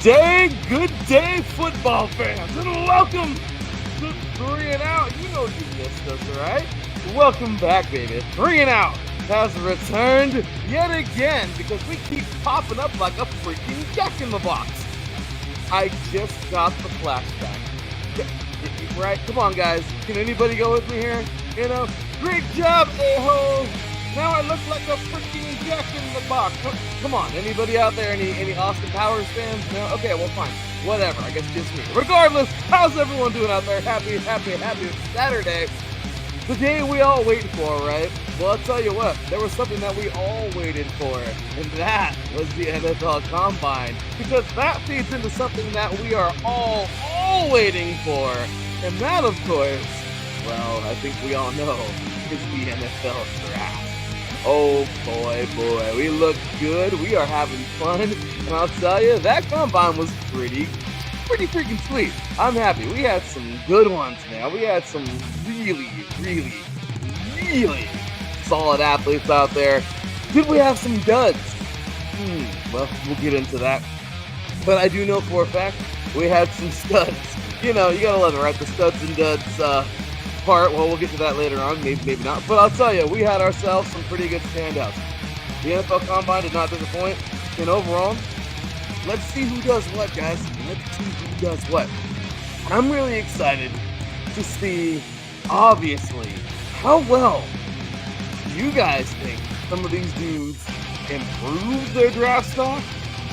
good day, football fans, and welcome to 3 and Out. You know you missed us, right? Welcome back, baby. 3 and Out has returned yet again because we keep popping up like a freaking Jack in the Box. I just got the flashback. Right? Come on, guys. Can anybody go with me here? You know, great job, a-hole. Now I look like a freaking Jack in the Box. Come on, anybody out there? Any Austin Powers fans? No? Okay, well, fine. Whatever. I guess just me. Regardless, how's everyone doing out there? Happy Saturday. The day we all wait for, right? Well, I'll tell you what. There was something that we all waited for, and that was the NFL Combine. Because that feeds into something that we are all waiting for. And that, of course, well, I think we all know, is the NFL Draft. Oh boy, we look good, we are having fun, and I'll tell you, that combine was pretty freaking sweet. I'm happy. We had some good ones, man. We had some really solid athletes out there. Did we have some duds? Well, we'll get into that. But I do know for a fact, we had some studs. You know, you gotta love it, right? The studs and duds, part. Well, we'll get to that later on, maybe not. But I'll tell you, we had ourselves some pretty good standouts. The NFL Combine did not disappoint. And overall, let's see who does what, guys. Let's see who does what. I'm really excited to see, obviously, how well you guys think some of these dudes improved their draft stock.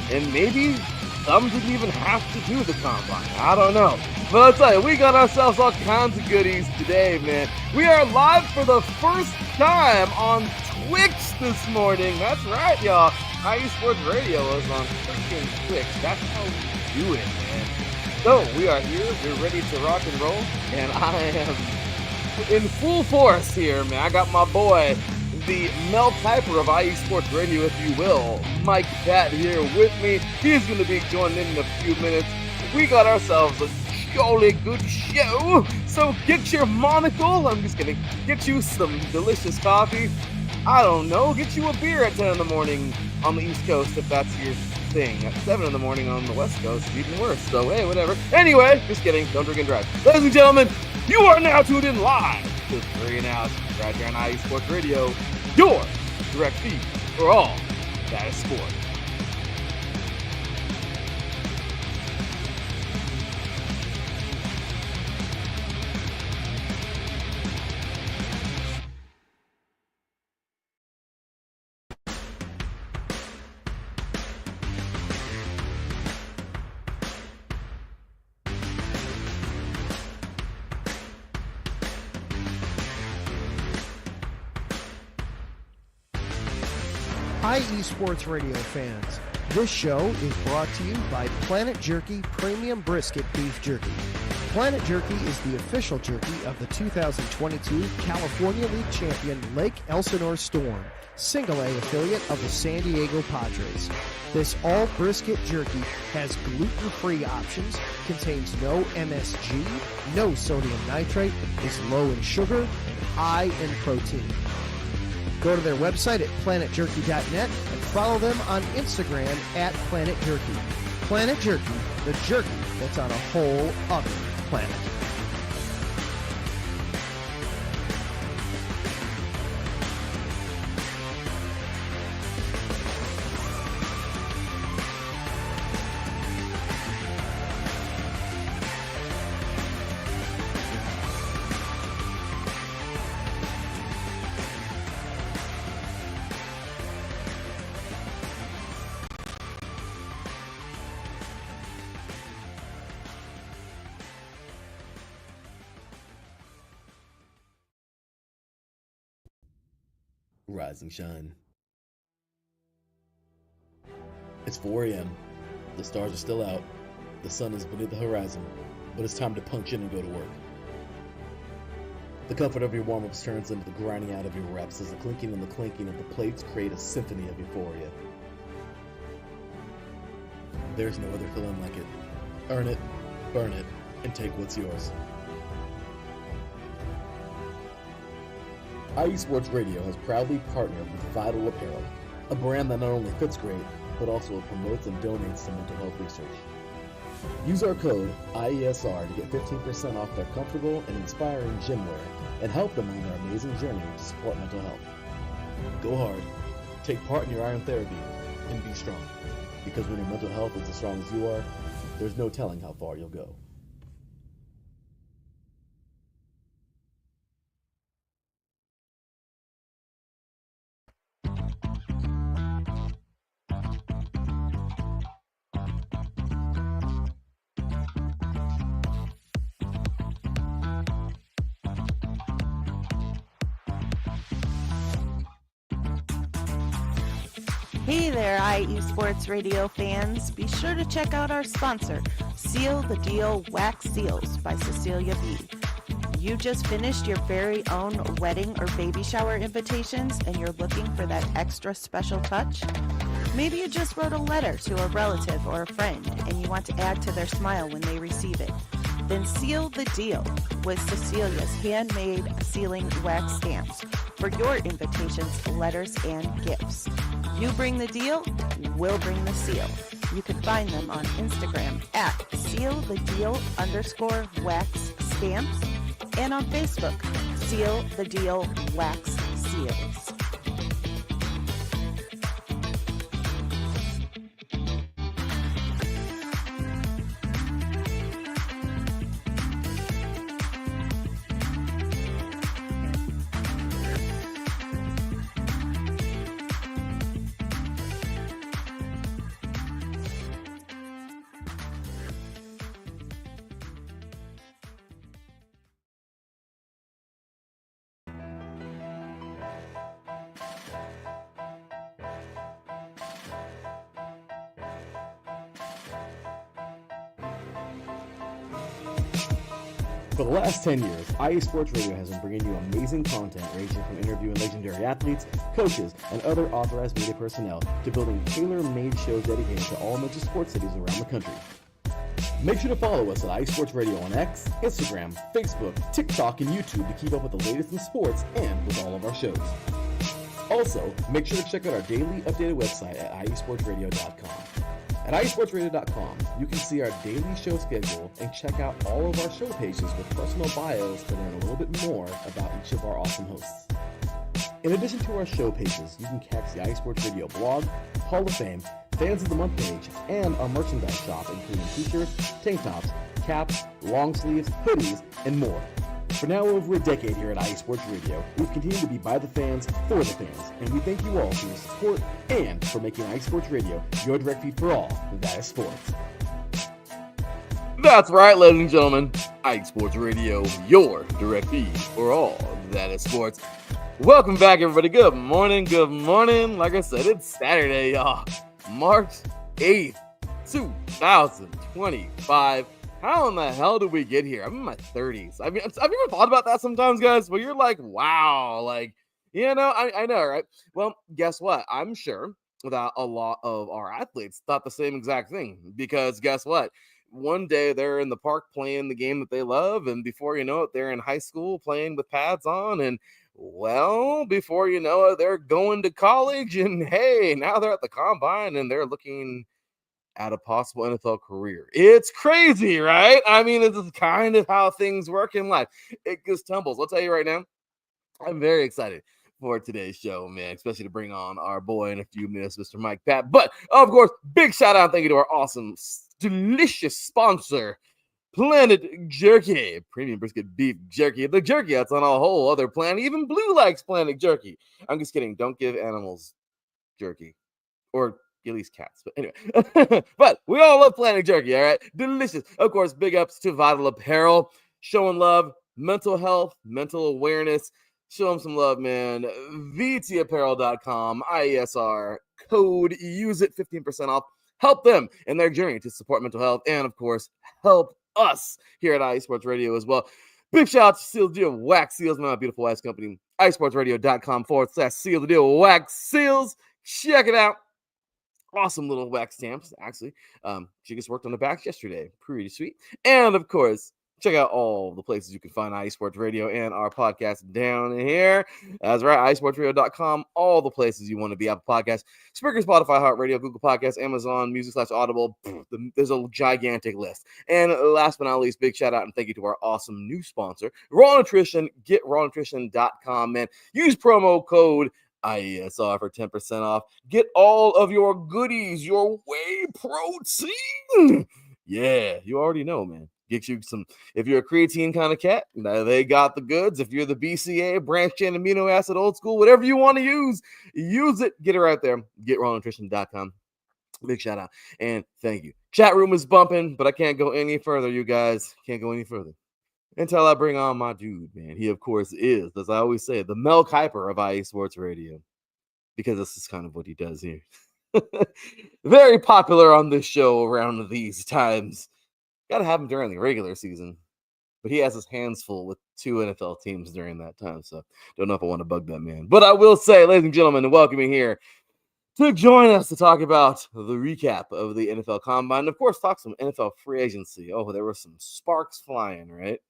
And maybe some didn't even have to do the Combine. I don't know. But I'll tell you, we got ourselves all kinds of goodies today, man. We are live for the first time on Twix this morning. That's right, y'all. IE Sports Radio is on freaking Twix. That's how we do it, man. So, we are here. We're ready to rock and roll. And I am in full force here, man. I got my boy, the Mel Kiper of IE Sports Radio, if you will, Mike Patt here with me. He's going to be joining in a few minutes. We got ourselves a jolly good show, so get your monocle. I'm just gonna get you some delicious coffee. I don't know, get you a beer at 10 in the morning on the East Coast if that's your thing. At 7 in the morning on the West Coast is even worse, so hey, whatever. Anyway, just kidding, don't drink and drive. Ladies and gentlemen, you are now tuned in live to 3 and Out right here on IE Sports Radio, your direct feed for all that is sport. IE Sports Radio fans, this show is brought to you by Planet Jerky Premium Brisket Beef Jerky. Planet Jerky is the official jerky of the 2022 California League champion Lake Elsinore Storm, Single A affiliate of the San Diego Padres. This all brisket jerky has gluten-free options, contains no MSG, no sodium nitrate, is low in sugar, and high in protein. Go to their website at planetjerky.net and follow them on Instagram at Planet Jerky. Planet Jerky, the jerky that's on a whole other planet. Rise and shine. It's 4 a.m. The stars are still out. The sun is beneath the horizon, but it's time to punch in and go to work. The comfort of your warm-ups turns into the grinding out of your reps as the clinking and the clanking of the plates create a symphony of euphoria. There's no other feeling like it. Earn it, burn it, and take what's yours. IE Sports Radio has proudly partnered with Vital Apparel, a brand that not only fits great, but also promotes and donates to mental health research. Use our code IESR to get 15% off their comfortable and inspiring gym wear and help them on their amazing journey to support mental health. Go hard, take part in your iron therapy, and be strong. Because when your mental health is as strong as you are, there's no telling how far you'll go. Hey there, IE Sports Radio fans. Be sure to check out our sponsor, Seal the Deal Wax Seals by Cecilia B. You just finished your very own wedding or baby shower invitations and you're looking for that extra special touch? Maybe you just wrote a letter to a relative or a friend and you want to add to their smile when they receive it. Then seal the deal with Cecilia's handmade sealing wax stamps for your invitations, letters, and gifts. You bring the deal, we'll bring the seal. You can find them on Instagram at sealthedeal_wax stamps and on Facebook, Seal the Deal Wax Seals. For the last 10 years, IE Sports Radio has been bringing you amazing content ranging from interviewing legendary athletes, coaches, and other authorized media personnel to building tailor-made shows dedicated to all major sports cities around the country. Make sure to follow us at IE Sports Radio on X, Instagram, Facebook, TikTok, and YouTube to keep up with the latest in sports and with all of our shows. Also, make sure to check out our daily updated website at iesportsradio.com. At iesportsradio.com, you can see our daily show schedule and check out all of our show pages with personal bios to learn a little bit more about each of our awesome hosts. In addition to our show pages, you can catch the iSports Radio blog, Hall of Fame, Fans of the Month page, and our merchandise shop including t-shirts, tank tops, caps, long sleeves, hoodies, and more. For now over a decade here at IE Sports Radio, we've continued to be by the fans, for the fans, and we thank you all for your support and for making IE Sports Radio your direct feed for all that is sports. That's right, ladies and gentlemen. IE Sports Radio, your direct feed for all that is sports. Welcome back, everybody. Good morning, good morning. Like I said, it's Saturday, y'all. March 8th, 2025. How in the hell did we get here? I'm in my 30s. I mean, have you ever thought about that sometimes, guys? Where you're like, wow, like, you know, I know, right? Well, guess what? I'm sure that a lot of our athletes thought the same exact thing because guess what? One day they're in the park playing the game that they love, and before you know it, they're in high school playing with pads on, and well, before you know it, they're going to college, and hey, now they're at the combine and they're looking at a possible NFL career. It's crazy, right? I mean, this is kind of how things work in life. It just tumbles. I'll tell you right now, I'm very excited for today's show, man, especially to bring on our boy in a few minutes, Mr. Mike Patt. But, of course, big shout out and thank you to our awesome, delicious sponsor, Planet Jerky, premium brisket beef jerky. The jerky that's on a whole other planet. Even Blue likes Planet Jerky. I'm just kidding. Don't give animals jerky. Or at least cats. But anyway. But we all love Planet Jerky, all right? Delicious. Of course, big ups to Vital Apparel. Showing love, mental health, mental awareness. Show them some love, man. VTapparel.com, IESR code. Use it, 15% off. Help them in their journey to support mental health. And, of course, help us here at IE Sports Radio as well. Big shout out to Seal the Deal Wax Seals, my beautiful wax company. iSportsRadio.com/Seal the Deal Wax Seals. Check it out. Awesome little wax stamps, actually. She just worked on the backs yesterday. Pretty sweet. And, of course, Check out all the places you can find IE Sports Radio and our podcast down here. That's right, iSportsRadio.com. All the places you want to be. Apple Podcasts, Spreaker, Spotify, HeartRadio, Google Podcasts, Amazon Music /Audible. There's a gigantic list. And last but not least, big shout out and thank you to our awesome new sponsor, Raw Nutrition. Get rawnutrition.com, man. Use promo code IESR for 10% off. Get all of your goodies, your whey protein. Yeah, you already know, man. Get you some. If you're a creatine kind of cat, they got the goods. If you're the BCA, branched chain amino acid, old school, whatever you want to use it. Get it right there. Get rawnutrition.com. Big shout out and thank you. Chat room is bumping, but I can't go any further, you guys. Can't go any further until I bring on my dude, man. He, of course, is, as I always say, the Mel Kiper of IE Sports Radio, because this is kind of what he does here. Very popular on this show around these times. Gotta have him during the regular season, but he has his hands full with 2 NFL teams during that time, so don't know if I want to bug that man. But I will say, ladies and gentlemen, welcome me here to join us to talk about the recap of the NFL Combine, and of course, talk some NFL free agency. Oh, there were some sparks flying, right?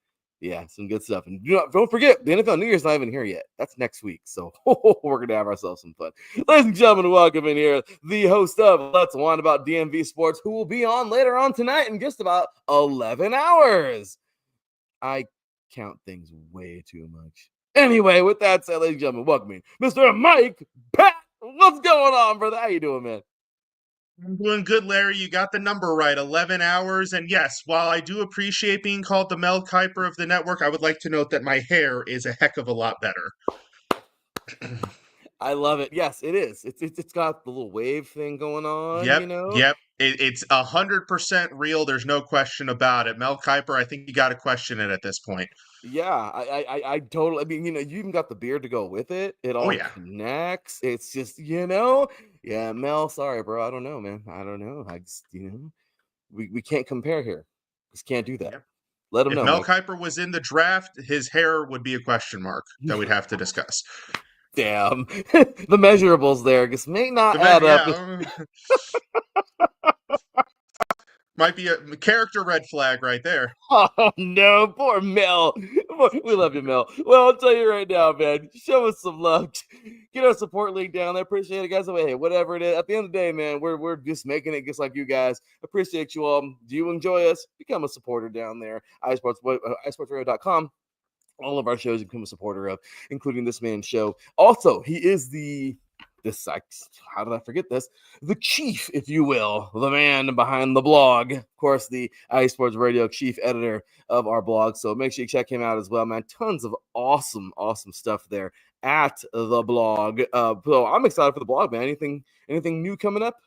Yeah, some good stuff. And don't forget, the NFL New Year's not even here yet. That's next week. So we're going to have ourselves some fun. Ladies and gentlemen, welcome in here the host of Let's Whine About DMV Sports, who will be on later on tonight in just about 11 hours. I count things way too much. Anyway, with that said, ladies and gentlemen, welcome in Mr. Mike Patt. What's going on, brother? How you doing, man? I'm doing good, Larry. You got the number right, 11 hours. And yes, while I do appreciate being called the Mel Kiper of the network, I would like to note that my hair is a heck of a lot better. I love it. Yes, it is. It's got the little wave thing going on, Yep, you know? yep. It's 100% real. There's no question about it. Mel Kiper, I think you got to question it at this point. Yeah, I totally. I mean, you even got the beard to go with it. It all yeah. connects. It's just, yeah, Mel. Sorry, bro. I don't know, man. I don't know. I just, we can't compare here. Just can't do that. Yep. Let him know. If Mel Kiper was in the draft, his hair would be a question mark that we'd have to discuss. Damn, the measurables there just may not add up. Might be a character red flag right there. Oh, no. Poor Mel. We love you, Mel. Well, I'll tell you right now, man. Show us some love. Get our support link down there. Appreciate it, guys. Hey, whatever it is. At the end of the day, man, we're just making it just like you guys. Appreciate you all. Do you enjoy us? Become a supporter down there. iSportsRadio.com. All of our shows you become a supporter of, including this man's show. Also, he is how did I forget this? The chief, if you will, the man behind the blog. Of course, the IE Sports Radio chief editor of our blog. So make sure you check him out as well, man. Tons of awesome stuff there at the blog. So I'm excited for the blog, man. Anything new coming up?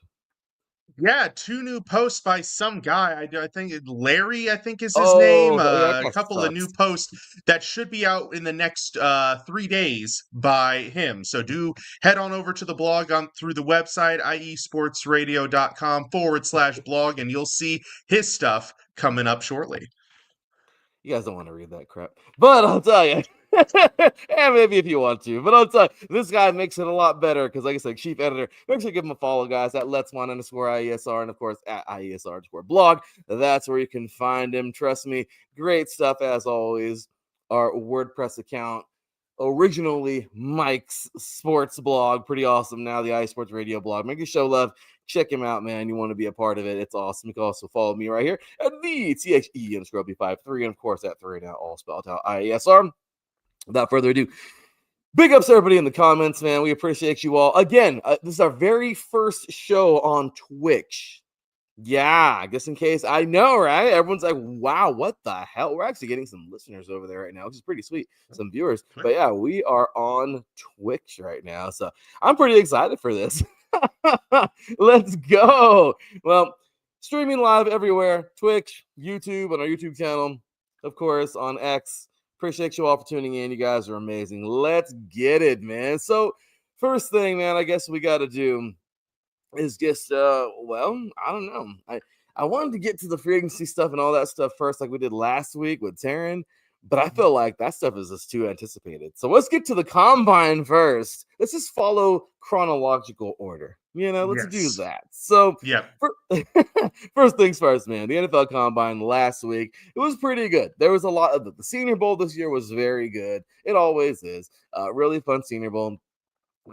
Yeah, 2 new posts by some guy. I think Larry, I think is his name. A couple of new posts that should be out in the next 3 days by him. So do head on over to the blog through the website, iesportsradio.com/blog, and you'll see his stuff coming up shortly. You guys don't want to read that crap, but I'll tell you. And maybe if you want to, but I'll tell you, this guy makes it a lot better because, like I said, chief editor. Make sure you give him a follow, guys, at Let's Whine _IESR, and of course at IESR_blog. That's where you can find him. Trust me, great stuff as always. Our WordPress account, originally Mike's sports blog, pretty awesome. Now the IE Sports Radio blog. Make your show love. Check him out, man. You want to be a part of it. It's awesome. You can also follow me right here at the THE_B53, and of course at 3 now, all spelled out IESR. Without further ado, big ups to everybody in the comments, man. We appreciate you all. Again, this is our very first show on Twitch. Yeah, just in case. I know, right? Everyone's like, wow, what the hell? We're actually getting some listeners over there right now, which is pretty sweet. Some viewers. But yeah, we are on Twitch right now. So I'm pretty excited for this. Let's go. Well, streaming live everywhere. Twitch, YouTube, on our YouTube channel. Of course, on X. Appreciate you all for tuning in. You guys are amazing. Let's get it, man. So first thing, man, I guess we got to do is just, I don't know. I wanted to get to the free agency stuff and all that stuff first, like we did last week with Taryn, but I feel like that stuff is just too anticipated. So let's get to the combine first. Let's just follow chronological order. Let's do Yes. that. So, Yep. first things first, man. The NFL Combine last week, it was pretty good. There was a lot of the Senior Bowl this year was very good. It always is. Really fun Senior Bowl.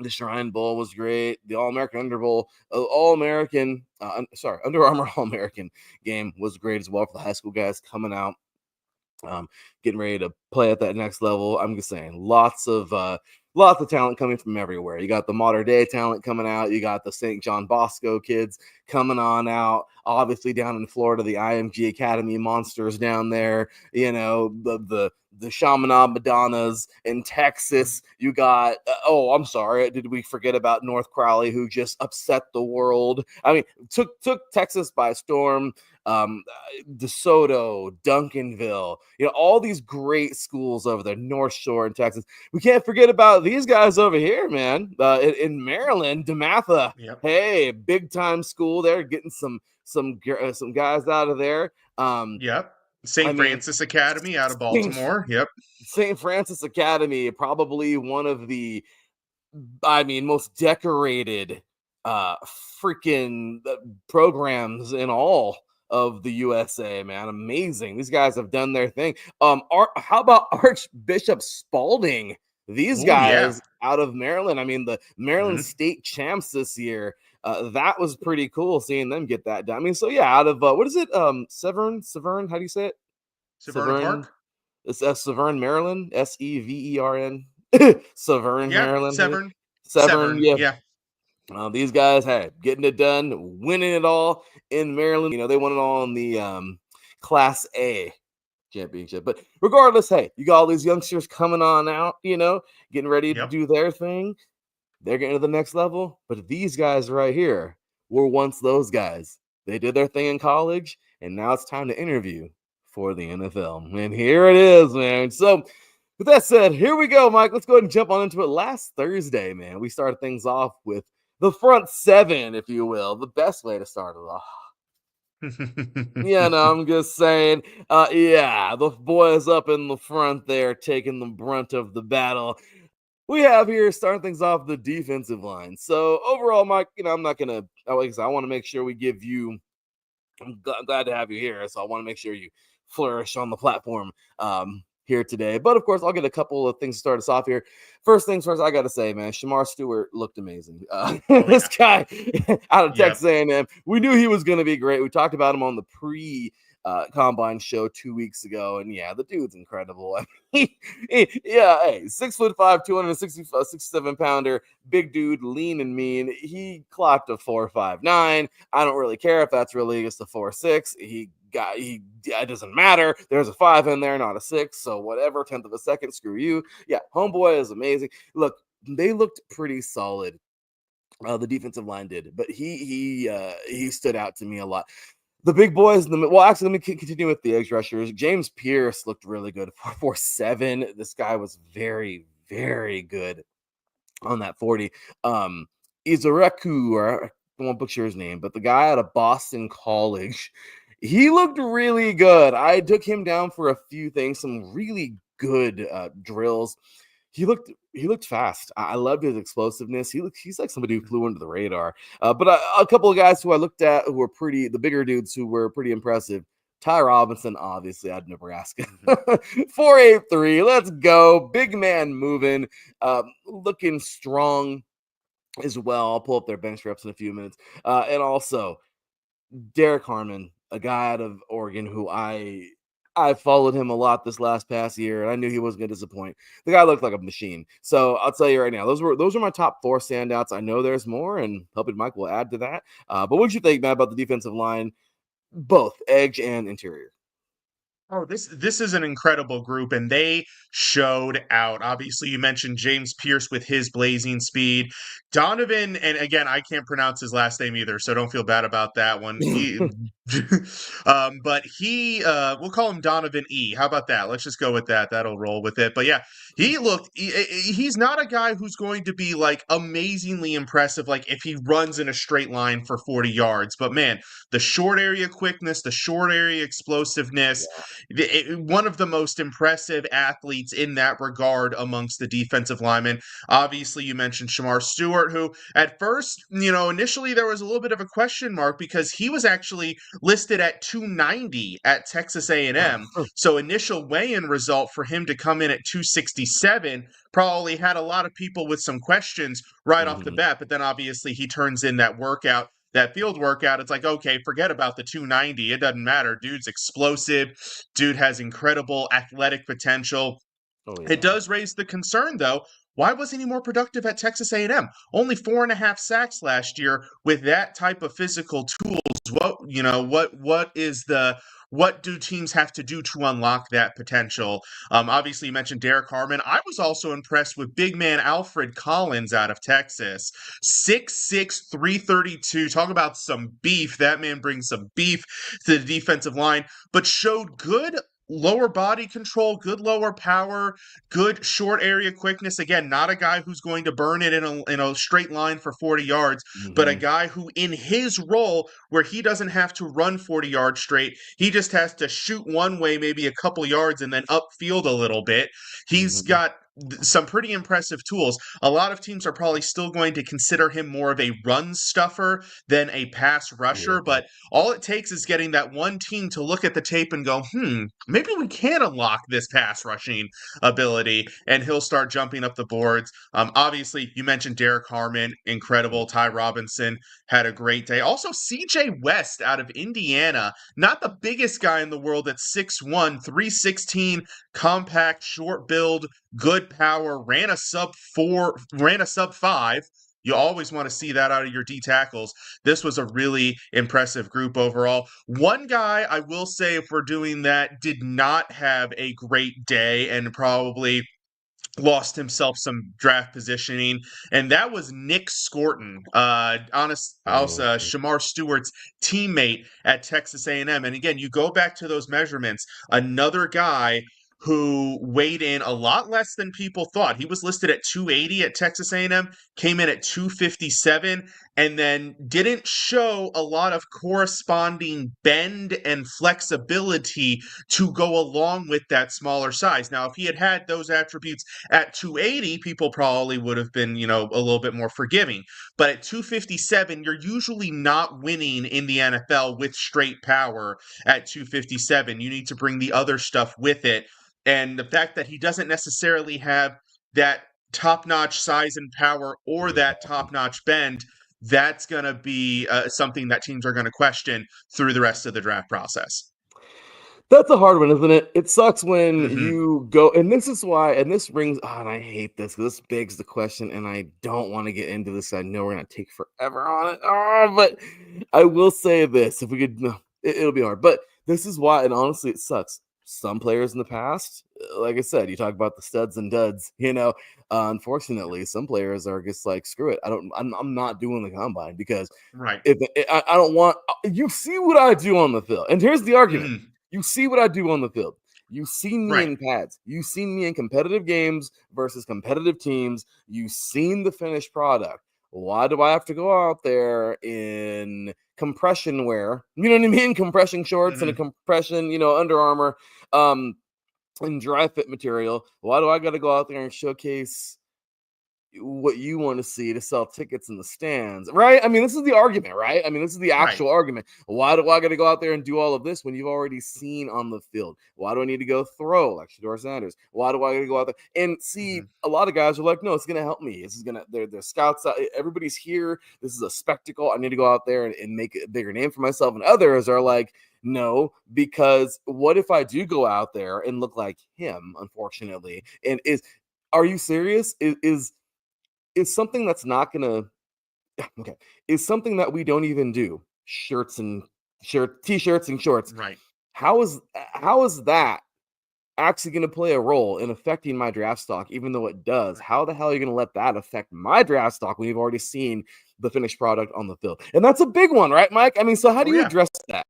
The Shrine Bowl was great. The All American Under Bowl, All American, Under Armour All American game was great as well for the high school guys coming out, getting ready to play at that next level. I'm just saying, lots of talent coming from everywhere. You got the modern day talent coming out. You got the St. John Bosco kids coming on out. Obviously, down in Florida, the IMG Academy monsters down there. The Chaminade Madonnas in Texas. You got, I'm sorry, did we forget about North Crowley, who just upset the world? I mean, took Texas by storm. DeSoto, Duncanville, all these great schools over there, North Shore in Texas. We can't forget about these guys over here, man. In Maryland, DeMatha. Yep. Hey, big time school there, getting some guys out of there. Yep. St. Francis Academy out of Baltimore. Yep. St. Francis Academy, probably one of the, most decorated freaking programs in all of the USA, man. Amazing. These guys have done their thing. How about Archbishop Spalding? These guys out of Maryland. The Maryland state champs this year. That was pretty cool seeing them get that done. So yeah, out of what is it? Severn? How do you say it? Severna Park? It's Severn, Maryland. Severn. Severn, Yep. Maryland. Severn. Yeah. These guys, getting it done, winning it all in Maryland. They won it all in the Class A championship. But regardless, you got all these youngsters coming on out, getting ready to do their thing. They're getting to the next level. But these guys right here were once those guys. They did their thing in college, and now it's time to interview for the NFL. And here it is, man. So with that said, here we go, Mike. Let's go ahead and jump on into it. Last Thursday, man, we started things off with the front seven, if you will, the best way to start it off. I'm just saying. The boys up in the front there taking the brunt of the battle. We have here starting things off the defensive line. So overall, Mike, I'm not gonna. Like I want to make sure we give you. I'm glad to have you here, so I want to make sure you flourish on the platform here today. But of course, I'll get a couple of things to start us off here. First things first, I got to say, man, Shamar Stewart looked amazing. This guy out of Texas A&M, we knew he was going to be great. We talked about him on the Combine show 2 weeks ago, and the dude's incredible. 6'5", 267 pounder, big dude, lean and mean. He clocked a 4.59. I don't really care if that's really just a 4.6. It doesn't matter. There's a 5 in there, not a 6. So whatever, 10th of a second, screw you. Yeah, homeboy is amazing. Look, they looked pretty solid. The defensive line did, but he stood out to me a lot. The big boys in the well, actually, let me continue with the edge rushers. James Pierce looked really good. 4.47. This guy was very, very good on that 40. Izureku, or I won't butcher his name, but the guy out of Boston College, he looked really good. I took him down for a few things, some really good drills. He looked fast. I loved his explosiveness. He's like somebody who flew under the radar. But a couple of guys who I looked at who were the bigger dudes who were pretty impressive. Ty Robinson, obviously, out of Nebraska. 4.83. Let's go. Big man moving, looking strong as well. I'll pull up their bench reps in a few minutes. And also, Derek Harmon, a guy out of Oregon who I followed him a lot this past year, and I knew he wasn't going to disappoint. The guy looked like a machine. So I'll tell you right now, those were my top 4 standouts. I know there's more, and hoping Mike will add to that. But what did you think, Matt, about the defensive line, both edge and interior? Oh, this is an incredible group, and they showed out. Obviously, you mentioned James Pierce with his blazing speed. Donovan, and again, I can't pronounce his last name either, so don't feel bad about that one. But we'll call him Donovan E. How about that? Let's just go with that. That'll roll with it. But yeah, he's not a guy who's going to be like amazingly impressive, like if he runs in a straight line for 40 yards. But man, the short area quickness, the short area explosiveness, one of the most impressive athletes in that regard amongst the defensive linemen. Obviously, you mentioned Shamar Stewart, who at first, initially there was a little bit of a question mark because he was actually listed at 290 at Texas A&M. So initial weigh-in result for him to come in at 267 probably had a lot of people with some questions right off the bat. But then obviously he turns in that field workout. It's like, okay, forget about the 290. It doesn't matter. Dude's explosive. Dude has incredible athletic potential. Oh, yeah. It does raise the concern, though. Why wasn't he more productive at Texas A&M? Only 4.5 sacks last year with that type of physical tools. What do teams have to do to unlock that potential? Obviously, you mentioned Derek Harmon. I was also impressed with big man Alfred Collins out of Texas. 6'6", 332. Talk about some beef. That man brings some beef to the defensive line, but showed good lower body control, good lower power, good short area quickness. Again, not a guy who's going to burn it in a straight line for 40 yards, but a guy who in his role where he doesn't have to run 40 yards straight, he just has to shoot one way, maybe a couple yards and then upfield a little bit. He's got some pretty impressive tools. A lot of teams are probably still going to consider him more of a run stuffer than a pass rusher, but all it takes is getting that one team to look at the tape and go, maybe we can unlock this pass rushing ability, and he'll start jumping up the boards. Obviously, you mentioned Derek Harmon, incredible. Ty Robinson had a great day. Also, CJ West out of Indiana, not the biggest guy in the world at 6'1", 316, compact, short build, good power, ran a sub 5. You always want to see that out of your D tackles. This was a really impressive group overall. One guy, I will say, if we're doing that, did not have a great day and probably lost himself some draft positioning, and that was Nick Scorton, Shamar Stewart's teammate at Texas A&M. And again, you go back to those measurements, another guy who weighed in a lot less than people thought. He was listed at 280 at Texas A&M, came in at 257, and then didn't show a lot of corresponding bend and flexibility to go along with that smaller size. Now, if he had had those attributes at 280, people probably would have been, a little bit more forgiving. But at 257, you're usually not winning in the NFL with straight power at 257. You need to bring the other stuff with it. And the fact that he doesn't necessarily have that top-notch size and power or that top-notch bend, that's going to be something that teams are going to question through the rest of the draft process. That's a hard one, isn't it? It sucks when you go, and this is why, and this rings, and I hate this, because this begs the question, and I don't want to get into this. I know we're going to take forever on it, but I will say this, if we could, no, it'll be hard, but this is why, and honestly, it sucks. Some players in the past, like I said, you talk about the studs and duds, unfortunately, some players are just like, screw it. I'm not doing the combine because I don't want, you see what I do on the field. And here's the argument. You see what I do on the field. You've seen me in pads. You've seen me in competitive games versus competitive teams. You've seen the finished product. Why do I have to go out there in compression wear? You know what I mean? Compression shorts and a compression, Under Armour, and dry fit material. Why do I got to go out there and showcase what you want to see to sell tickets in the stands, right? I mean, this is the argument, right? I mean, this is the actual argument. Why do I got to go out there and do all of this when you've already seen on the field? Why do I need to go throw like Shedeur Sanders? Why do I got to go out there and see? A lot of guys are like, no, it's going to help me. This is going to, they're scouts. Everybody's here. This is a spectacle. I need to go out there and make a bigger name for myself. And others are like, no, because what if I do go out there and look like him, unfortunately? And are you serious? Is something that's not gonna is something that we don't even do, t-shirts and shorts. Right. How is that actually gonna play a role in affecting my draft stock, even though it does? How the hell are you gonna let that affect my draft stock when you've already seen the finished product on the field? And that's a big one, right, Mike? I mean, so how do you address that?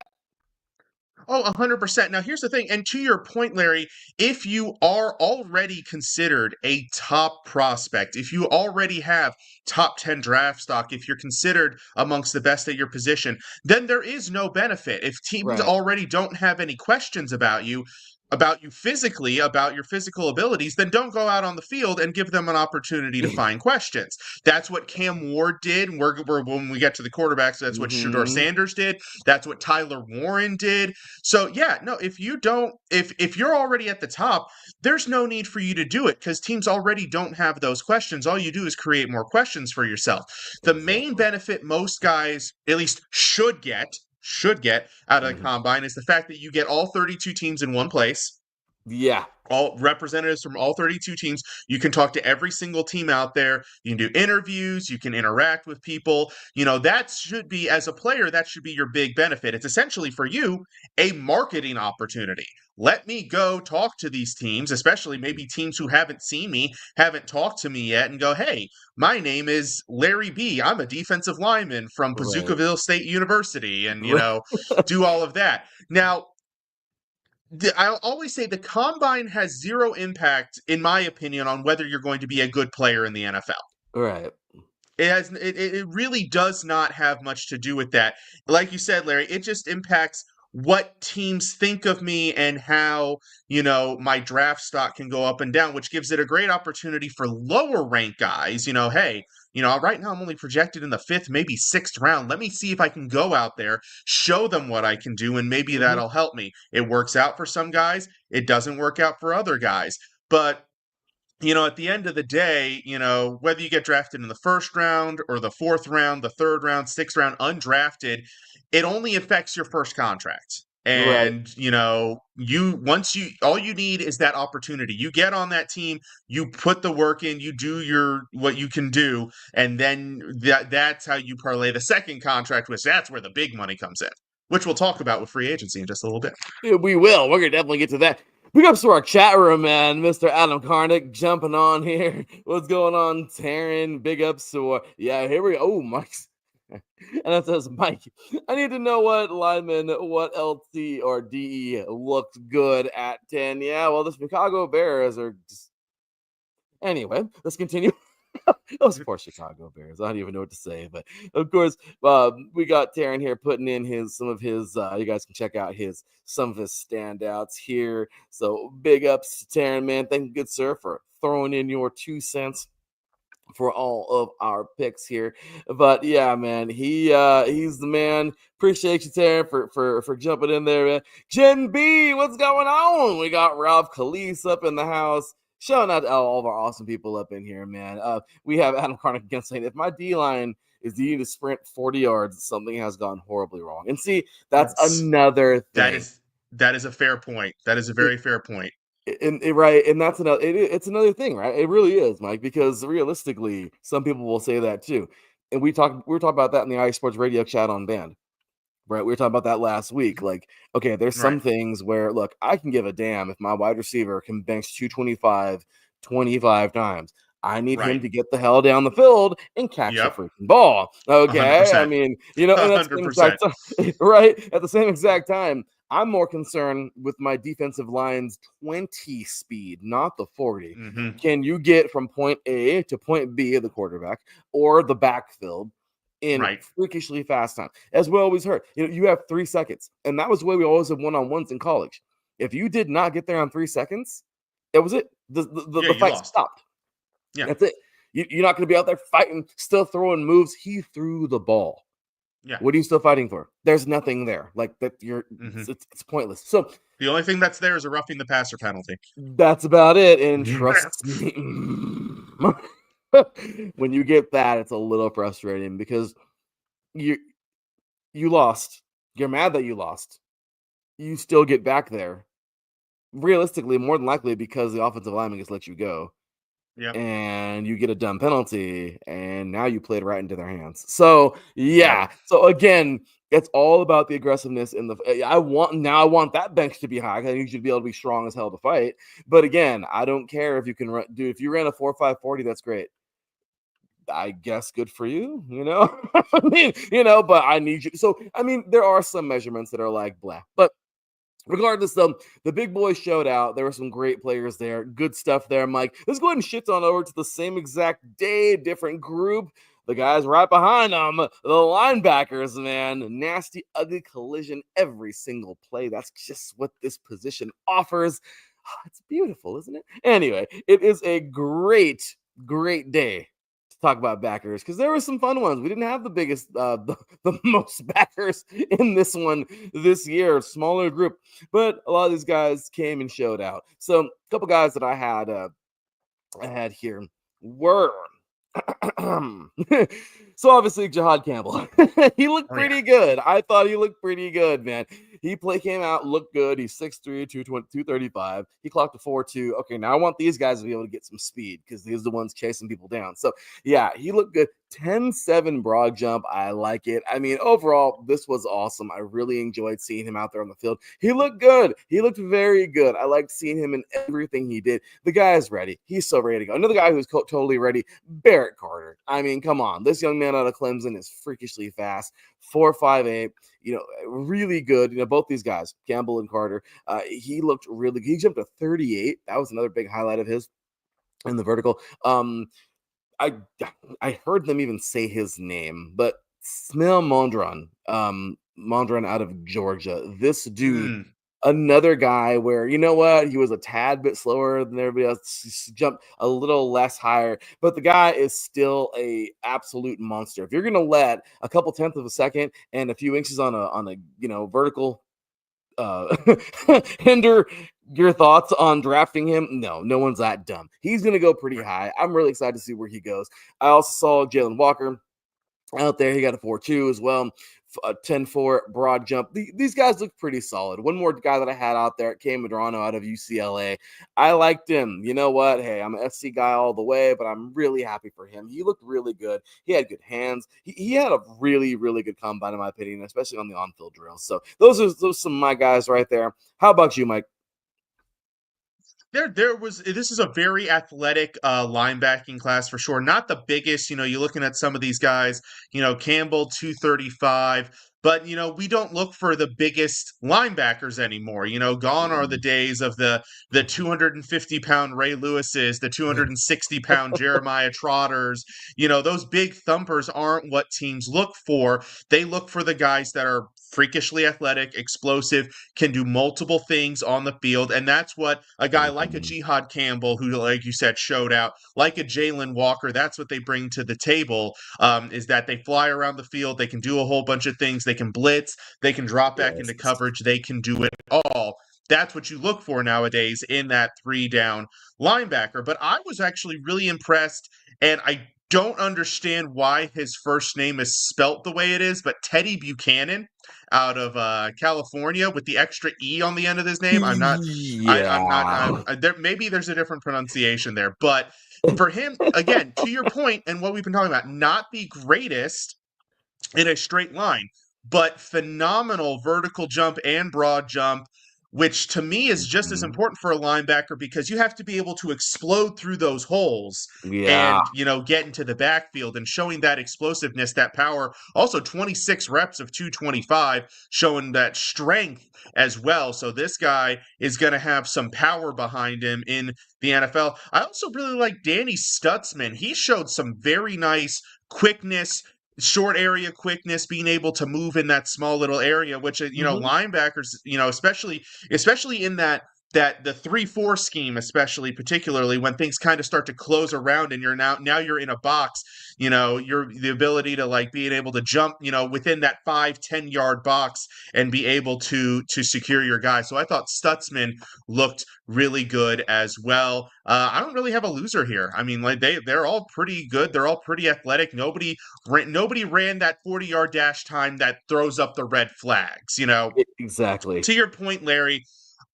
Oh, 100%. Now, here's the thing. And to your point, Larry, if you are already considered a top prospect, if you already have top 10 draft stock, if you're considered amongst the best at your position, then there is no benefit. If teams Right. already don't have any questions about you physically, about your physical abilities, then don't go out on the field and give them an opportunity to find questions. That's what Cam Ward did. When we get to the quarterbacks, that's what Shedeur Sanders did. That's what Tyler Warren did. So yeah, no, if you're already at the top, there's no need for you to do it because teams already don't have those questions. All you do is create more questions for yourself. The main benefit most guys at least should get out of the combine is the fact that you get all 32 teams in one place. Yeah. All representatives from all 32 teams. You can talk to every single team out there. You can do interviews. You can interact with people. That should be, as a player, that should be your big benefit. It's essentially for you a marketing opportunity. Let me go talk to these teams, especially maybe teams who haven't seen me, haven't talked to me yet, and go, hey, my name is Larry B. I'm a defensive lineman from Pazucaville State University, and, do all of that. Now, I'll always say the combine has zero impact, in my opinion, on whether you're going to be a good player in the NFL. Right. It really does not have much to do with that. Like you said, Larry, it just impacts what teams think of me and how, my draft stock can go up and down, which gives it a great opportunity for lower rank guys. Hey, right now I'm only projected in the 5th, maybe 6th round. Let me see if I can go out there, show them what I can do, and maybe that'll help me. It works out for some guys. It doesn't work out for other guys. But at the end of the day, whether you get drafted in the 1st round or the 4th round, the 3rd round, 6th round, undrafted, it only affects your first contract. And, all you need is that opportunity. You get on that team, you put the work in, you do what you can do, and then that's how you parlay the second contract, which that's where the big money comes in, which we'll talk about with free agency in just a little bit. Yeah, we will. We're going to definitely get to that. Big ups to our chat room, man. Mr. Adam Karnick jumping on here. What's going on, Taryn? Big ups to here we go. Oh, Mike's. And that says, Mike, I need to know what lineman, what LT or DE looked good at 10. Yeah, well, the Chicago Bears are just... Anyway, let's continue. Those poor Chicago Bears. I don't even know what to say, but of course, we got Taryn here putting in some of his. You guys can check out some of his standouts here. So big ups to Taryn, man. Thank you, good sir, for throwing in your 2 cents for all of our picks here. But yeah, man, he's the man. Appreciate you, Taryn, for jumping in there, man. Jen B, what's going on? We got Ralph Khalees up in the house. Shouting out to all of our awesome people up in here, man. We have Adam Karnick again saying, if my D-line is needing to sprint 40 yards, something has gone horribly wrong. And see, that's another thing. That is a fair point. That is a very fair point. And that's another. It's another thing, right? It really is, Mike. Because realistically, some people will say that too. And we were talking about that in the iSports Radio chat on Band. Right, we were talking about that last week. Like, okay, there's some things where, look, I can give a damn if my wide receiver can bench 225 25 times. I need him to get the hell down the field and catch the freaking ball. Okay, 100%. I mean, and that's 100%. Right. At the same exact time, I'm more concerned with my defensive line's 20 speed, not the 40. Can you get from point A to point B of the quarterback or the backfield in freakishly fast time? As we always heard, you have 3 seconds, and that was the way we always have one-on-ones in college. If you did not get there on 3 seconds, that was it. The fight stopped. Yeah, that's it. You're not going to be out there fighting, still throwing moves. He threw the ball. Yeah. What are you still fighting for? There's nothing there. Like that, it's pointless. So the only thing that's there is a roughing the passer penalty. That's about it. And trust me, when you get that, it's a little frustrating because you lost. You're mad that you lost. You still get back there. Realistically, more than likely because the offensive lineman just let you go. Yeah. And you get a dumb penalty, and now you played right into their hands. So yeah. So again, it's all about the aggressiveness in I want that bench to be high. I need you to be able to be strong as hell to fight. But again, I don't care if you can run. Dude, if you ran a 4.5 40, that's great. I guess good for you, I mean, but I need you. So, I mean, there are some measurements that are like blah, but Regardless, though, the big boys showed out. There were some great players there. Good stuff there, Mike. Let's go ahead and shift on over to the same exact day, different group. The guys right behind them, the linebackers, man. Nasty, ugly collision every single play. That's just what this position offers. It's beautiful, isn't it? Anyway, it is a great, great day to talk about backers because there were some fun ones. We didn't have the biggest, the most backers in this one this year, smaller group, but a lot of these guys came and showed out. So a couple guys that I had here were so obviously Jihad Campbell. He looked pretty good. I thought he looked pretty good, man. Came out, looked good. He's 6'3, 235. He clocked a 4.2. Okay, now I want these guys to be able to get some speed because these are the ones chasing people down. So yeah, he looked good. 10-7 broad jump. I like it. I mean, overall, this was awesome. I really enjoyed seeing him out there on the field. He looked good. He looked very good. I liked seeing him in everything he did. The guy is ready. He's so ready to go. Another guy who's totally ready, Barrett Carter. I mean, come on. This young man out of Clemson is freakishly fast. 4.58. Really good. Both these guys, Campbell and Carter, he looked really good. He jumped to 38. That was another big highlight of his in the vertical. I heard them even say his name, but Smell Mondron, Mondron out of Georgia. This dude, another guy where, you know what, he was a tad bit slower than everybody else, jumped a little less higher, but the guy is still a absolute monster. If you're gonna let a couple tenths of a second and a few inches on a vertical hinder your thoughts on drafting him, no one's that dumb. He's gonna go pretty high. I'm really excited to see where he goes. I also saw Jalen Walker out there. He got a 4.2 as well, a 10.4 broad jump. These guys look pretty solid. One more guy that I had out there, Cam Medrano out of UCLA. I liked him. You know what? Hey, I'm an FC guy all the way, but I'm really happy for him. He looked really good. He had good hands. He had a really, really good combine, in my opinion, especially on the on-field drills. So those are some of my guys right there. How about you, Mike? This is a very athletic linebacking class for sure. Not the biggest, you're looking at some of these guys, Campbell 235, but we don't look for the biggest linebackers anymore. Gone are the days of the 250-pound Ray Lewises, the 260-pound Jeremiah Trotters. Those big thumpers aren't what teams look for. They look for the guys that are freakishly athletic, explosive, can do multiple things on the field. And that's what a guy like a Jihad Campbell, who, like you said, showed out, like a Jalen Walker, that's what they bring to the table, is that they fly around the field. They can do a whole bunch of things. They can blitz. They can drop back into coverage. They can do it all. That's what you look for nowadays in that 3-down linebacker. But I was actually really impressed, and I don't understand why his first name is spelt the way it is, but Teddy Buchanan out of California with the extra E on the end of his name. I'm not. I'm not. There, maybe there's a different pronunciation there, but for him, again, to your point and what we've been talking about, not the greatest in a straight line, but phenomenal vertical jump and broad jump, which to me is just as important for a linebacker because you have to be able to explode through those holes and, get into the backfield, and showing that explosiveness, that power. Also 26 reps of 225, showing that strength as well. So this guy is going to have some power behind him in the NFL. I also really like Danny Stutzman. He showed some very nice quickness, short area quickness, being able to move in that small little area, which linebackers, especially in that the 3-4 scheme, especially particularly when things kind of start to close around and you're now you're in a box, you're the ability to like being able to jump, within that 5-10 yard box and be able to secure your guy. So I thought Stutzman looked really good as well. I don't really have a loser here. I mean, like they're all pretty good. They're all pretty athletic. Nobody ran that 40-yard dash time that throws up the red flags. Exactly. To your point, Larry,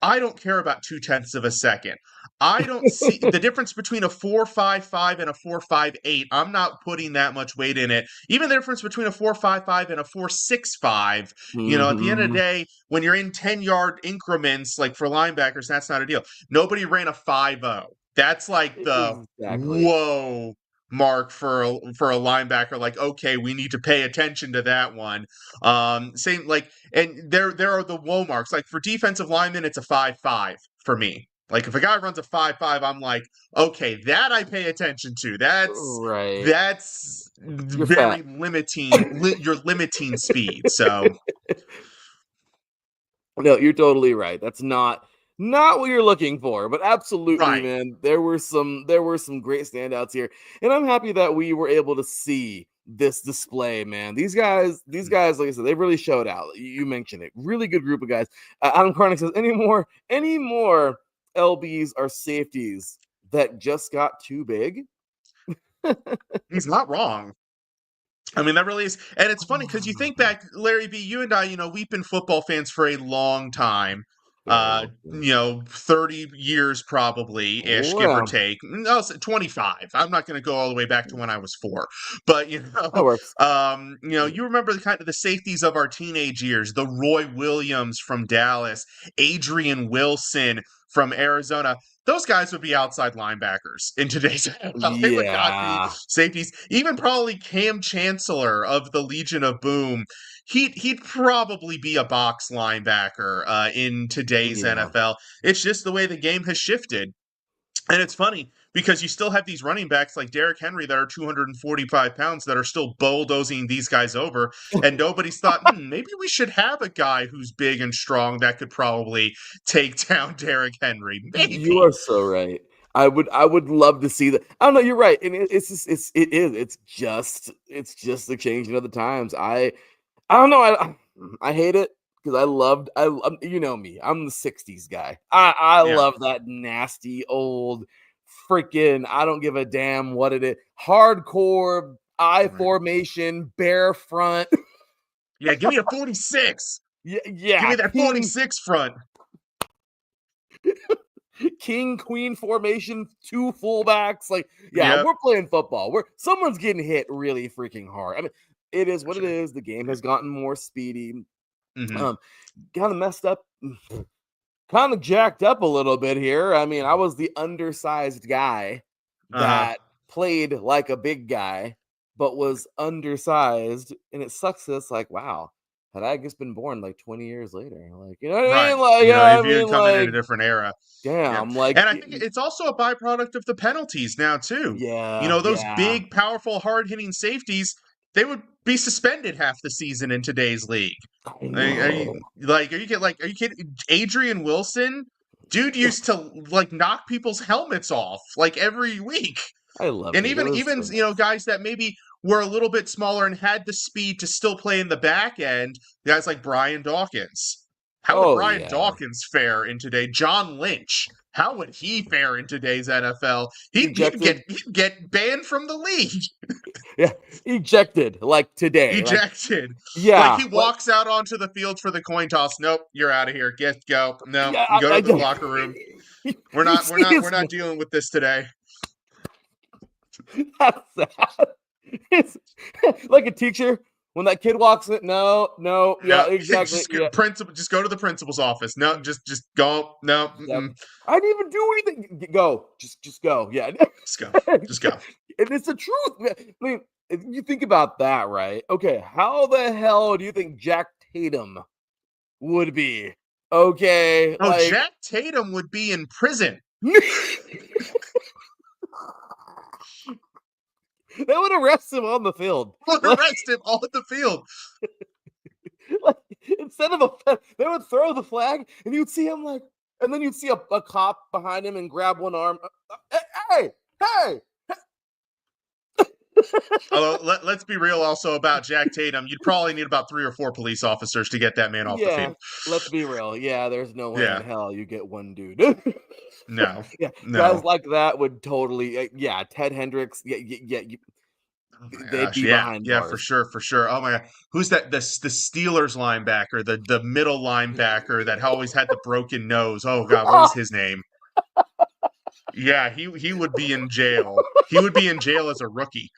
I don't care about 0.2 of a second. I don't see the difference between a 4.55 and a 4.58. I'm not putting that much weight in it. Even the difference between a 4.55 and a 4.65. At the end of the day, when you're in 10-yard increments, like for linebackers, that's not a deal. Nobody ran a 5.0. That's like the whoa. mark for a linebacker. Like, okay, we need to pay attention to that one. Same like, and there are the whoa marks. Like for defensive linemen, it's a 5.5 for me. Like if a guy runs a 5.5, I'm like, okay, that I pay attention to. Right. That's You're very fat. limiting. You're limiting speed. So No, you're totally right. That's not what you're looking for, but absolutely, right. man. There were some great standouts here, and I'm happy that we were able to see this display, man. These guys, like I said, they really showed out. You mentioned it. Really good group of guys. Adam Karnick says, any more LBs or safeties that just got too big? He's not wrong. I mean, that really is. And it's funny because you think back, Larry B., you and I, we've been football fans for a long time. Very long. 30 years probably ish, give or Wow, take. No, 25. I'm not going to go all the way back to when I was 4. But, that works. you remember the kind of the safeties of our teenage years, the Roy Williams from Dallas, Adrian Wilson from Arizona. Those guys would be outside linebackers in today's NFL. They would not be Yeah, safeties. Even probably Cam Chancellor of the Legion of Boom. He'd probably be a box linebacker in today's yeah. NFL. It's just the way the game has shifted. And it's funny because you still have these running backs like Derrick Henry that are 245 pounds that are still bulldozing these guys over. And nobody's thought, maybe we should have a guy who's big and strong that could probably take down Derrick Henry. You Maybe. are so right. I would love to see that. I don't know. You're right, and it's just the changing of the times. I don't know. I hate it because you know me. I'm the '60s guy. I Yeah. love that nasty old freaking. I don't give a damn what it is. Hardcore I Right. formation, bare front. Yeah, give me a 46. Yeah, Give yeah. me that 46 front. King queen formation, 2 fullbacks. Like, yeah, Yep. we're playing football. Someone's getting hit really freaking hard. I mean, it is what it Sure. is. The game has gotten more speedy. Mm-hmm. Kind of messed up, kind of jacked up a little bit here. I mean, I was the undersized guy Uh-huh. that played like a big guy, but was undersized, and it sucks. It's like, wow, had I just been born like 20 years later, like, you know what I Right. mean? Like, yeah, I If you mean, had come in a like, different era. Yeah. damn, like, And I think it's also a byproduct of the penalties now, too. yeah, Those yeah. big, powerful, hard-hitting safeties, they would be suspended half the season in today's league. I Are you know. are you kidding? Adrian Wilson, dude used to like knock people's helmets off like every week. I loved And it. It was even so nice. guys that maybe were a little bit smaller and had the speed to still play in the back end, guys like Brian Dawkins. How would Oh Brian yeah, Dawkins fare in today? John Lynch. How would he fare in today's NFL? ejected. He'd get banned from the league. Yeah, ejected like today. Like, Ejected. Like yeah, he like, walks out onto the field for the coin toss. Nope, you're out of here. Go. No, yeah. go to the locker room. You see We're his not dealing with this today. That's sad. It's like a teacher when that kid walks in. No, no, yeah, No, exactly. Yeah, just go to the principal's office. No, just go. No, yep. I didn't even do anything. Go, just go. Yeah, just go. Just go. and it's the truth. I mean, if you think about that, right? Okay, how the hell do you think Jack Tatum would be? Okay, Oh, like Jack Tatum would be in prison. they would arrest him on the field. Would arrest him on the field. Like, instead of they would throw the flag, and you'd see him like, and then you'd see a cop behind him and grab one arm. Hey, hey! Although let's be real, also about Jack Tatum, you'd probably need about 3 or 4 police officers to get that man off the Yeah, field. let's be real. Yeah, there's no way in Yeah, hell you get one dude. no, Yeah, guys no. like that would totally. Yeah, Ted Hendricks. Yeah, Oh my they'd gosh, be yeah, behind yeah, for bars. sure, for sure. Oh my god, who's that? The Steelers linebacker, the middle linebacker that always had the broken nose. Oh god, what was his name? Yeah, he would be in jail. He would be in jail as a rookie.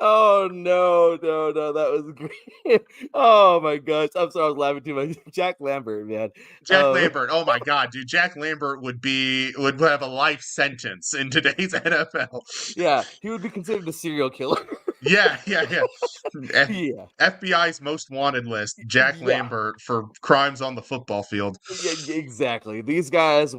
Oh no, that was great. Oh my gosh, I'm sorry, I was laughing too much. Jack Lambert, man. Jack Lambert. Oh my God, dude. Jack Lambert would have a life sentence in today's NFL. Yeah, he would be considered a serial killer. Yeah. Yeah, FBI's most wanted list, Jack yeah. Lambert for crimes on the football field. Yeah, exactly. These guys,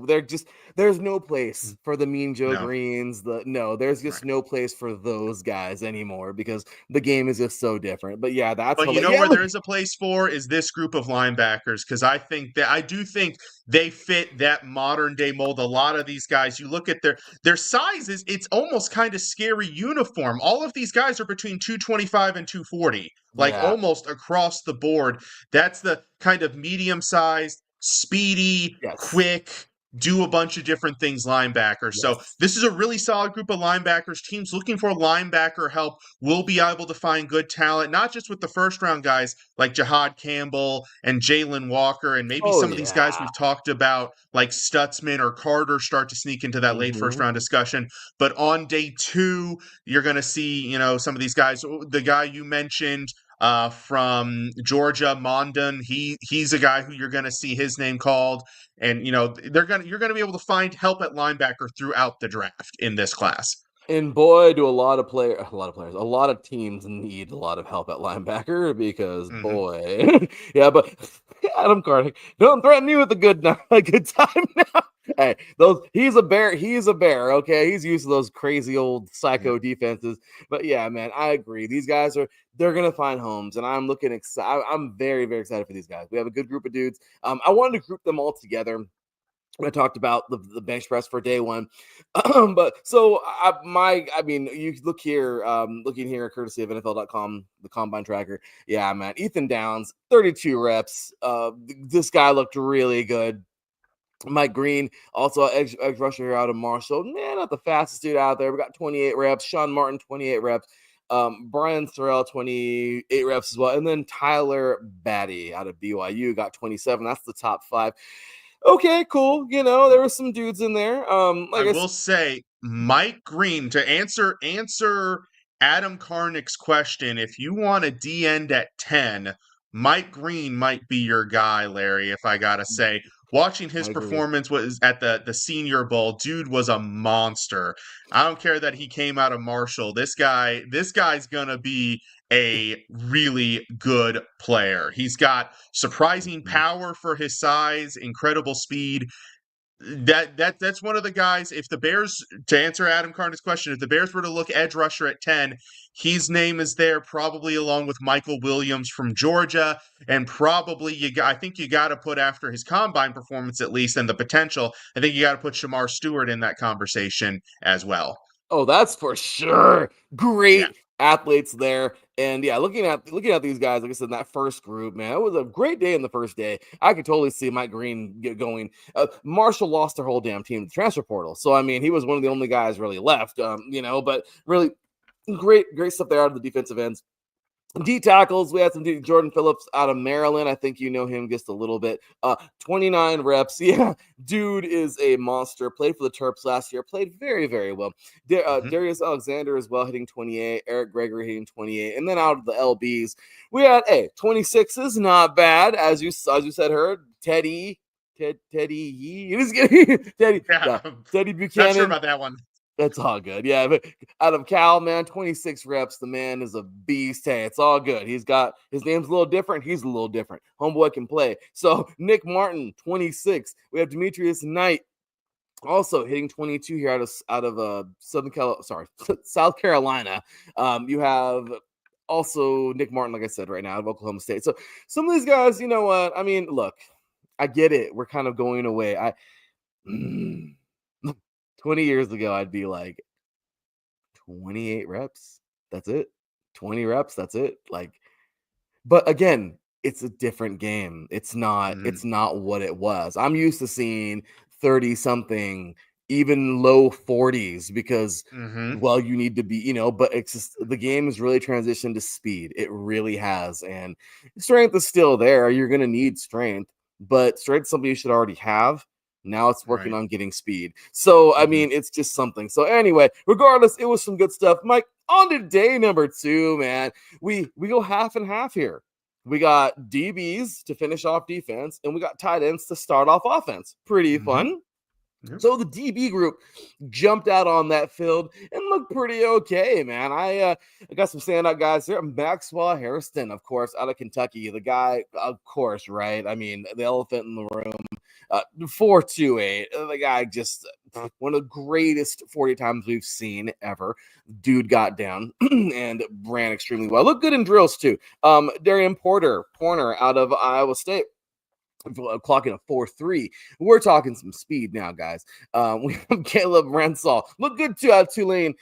there's no place for the Mean Joe No, Greens. There's right. just no place for those guys anymore because the game is just so different. But yeah, that's But you know where there is a place for is this group of linebackers, because I do think they fit that modern day mold. A lot of these guys, you look at their sizes, it's almost kind of scary uniform. All of these guys are between 225 and 240, like yeah, almost across the board. That's the kind of medium sized, speedy, yes, quick, do a bunch of different things linebackers. So yes. this is a really solid group of linebackers. Teams looking for linebacker help will be able to find good talent, not just with the first round guys like Jahad Campbell and Jalen Walker, and maybe Oh some of these guys yeah. we've talked about like Stutzman or Carter start to sneak into that late first Hmm. round discussion. But on day 2, you're going to see, some of these guys. The guy you mentioned from Georgia, Mondon, he's a guy who you're going to see his name called, and you're going to be able to find help at linebacker throughout the draft in this class. And boy, do a lot of teams need a lot of help at linebacker because Hmm. boy, yeah. But Adam Carter, don't threaten me with a good time now. Hey, he's a bear. He's a bear. Okay, he's used to those crazy old Yeah. psycho defenses. But yeah, man, I agree. These guys they're gonna find homes, and I'm looking excited. I'm very very excited for these guys. We have a good group of dudes. I wanted to group them all together. I talked about the bench press for day one. But so I mean, you look here, looking here, courtesy of NFL.com, the combine tracker. Yeah, man, Ethan Downs, 32 reps. This guy looked really good. Mike Green, also edge rusher here out of Marshall. Man, not the fastest dude out there. We got 28 reps. Sean Martin, 28 reps. Brian Sorrell, 28 reps as well. And then Tyler Batty out of BYU got 27. That's the top 5. Okay, cool. There were some dudes in there. I Like I will said, say, Mike Green, to answer Adam Karnick's question, if you want a D end at 10, Mike Green might be your guy, Larry, if I gotta say. Watching his I agree. performance was at the Senior Bowl, dude was a monster. I don't care that he came out of Marshall. This guy's gonna be a really good player. He's got surprising Mhm. power for his size, incredible speed. That's one of the guys. If the Bears, to answer Adam Carter's question, if the Bears were to look edge rusher at 10, his name is there, probably along with Michael Williams from Georgia, and probably I think you got to put, after his combine performance at least and the potential, I think you got to put Shamar Stewart in that conversation as well. Oh, that's for sure. Yeah. Great athletes there. And yeah, looking at these guys, like I said, in that first group, man, it was a great day in the first day. I could totally see Mike Green get going. Marshall lost their whole damn team to the transfer portal. So I mean, he was one of the only guys really left. But really great stuff there out of the defensive ends. D tackles, we had some Jordan Phillips out of Maryland. I think you know him just a little bit. 29 reps. Yeah, dude is a monster. Played for the Terps last year. Played very, very well. Hmm. Darius Alexander as well, hitting 28. Eric Gregory hitting 28. And then out of the LBs, we had 26 is not bad, as you said. Teddy Yee. Teddy, Yeah. yeah, Teddy Not sure Buchanan. about that one. That's all good. Yeah, but out of Cal, man, 26 reps. The man is a beast. Hey, it's all good. His name's a little different. He's a little different. Homeboy can play. So Nick Martin, 26. We have Demetrius Knight also hitting 22 here out of South Carolina. You have also Nick Martin, like I said, right now out of Oklahoma State. So some of these guys, you know what? I mean, look, I get it. We're kind of going away. 20 years ago, I'd be like, 28 reps. That's it. 20 reps. That's it. But again, it's a different game. It's not, Hmm. it's not what it was. I'm used to seeing 30 something, even low 40s because, Hmm. well, you need to be, but it's just the game has really transitioned to speed. It really has. And strength is still there. You're going to need strength, but strength is something you should already have. Now it's working on getting speed. So, I mean, it's just something. So, anyway, regardless, it was some good stuff. Mike, on to day number 2, man. We go half and half here. We got DBs to finish off defense, and we got tight ends to start off offense. Pretty fun. Yep. So the DB group jumped out on that field and looked pretty okay, man. I got some standout guys there. Maxwell Hairston, of course, out of Kentucky. The guy, of course, right? I mean, the elephant in the room. 4.28. The guy just one of the greatest 40 times we've seen ever. Dude got down and ran extremely well. Looked good in drills, too. Darian Porter out of Iowa State. Clocking a 4.3. We're talking some speed now, guys. We have Caleb Rensall. Look good too out of Tulane.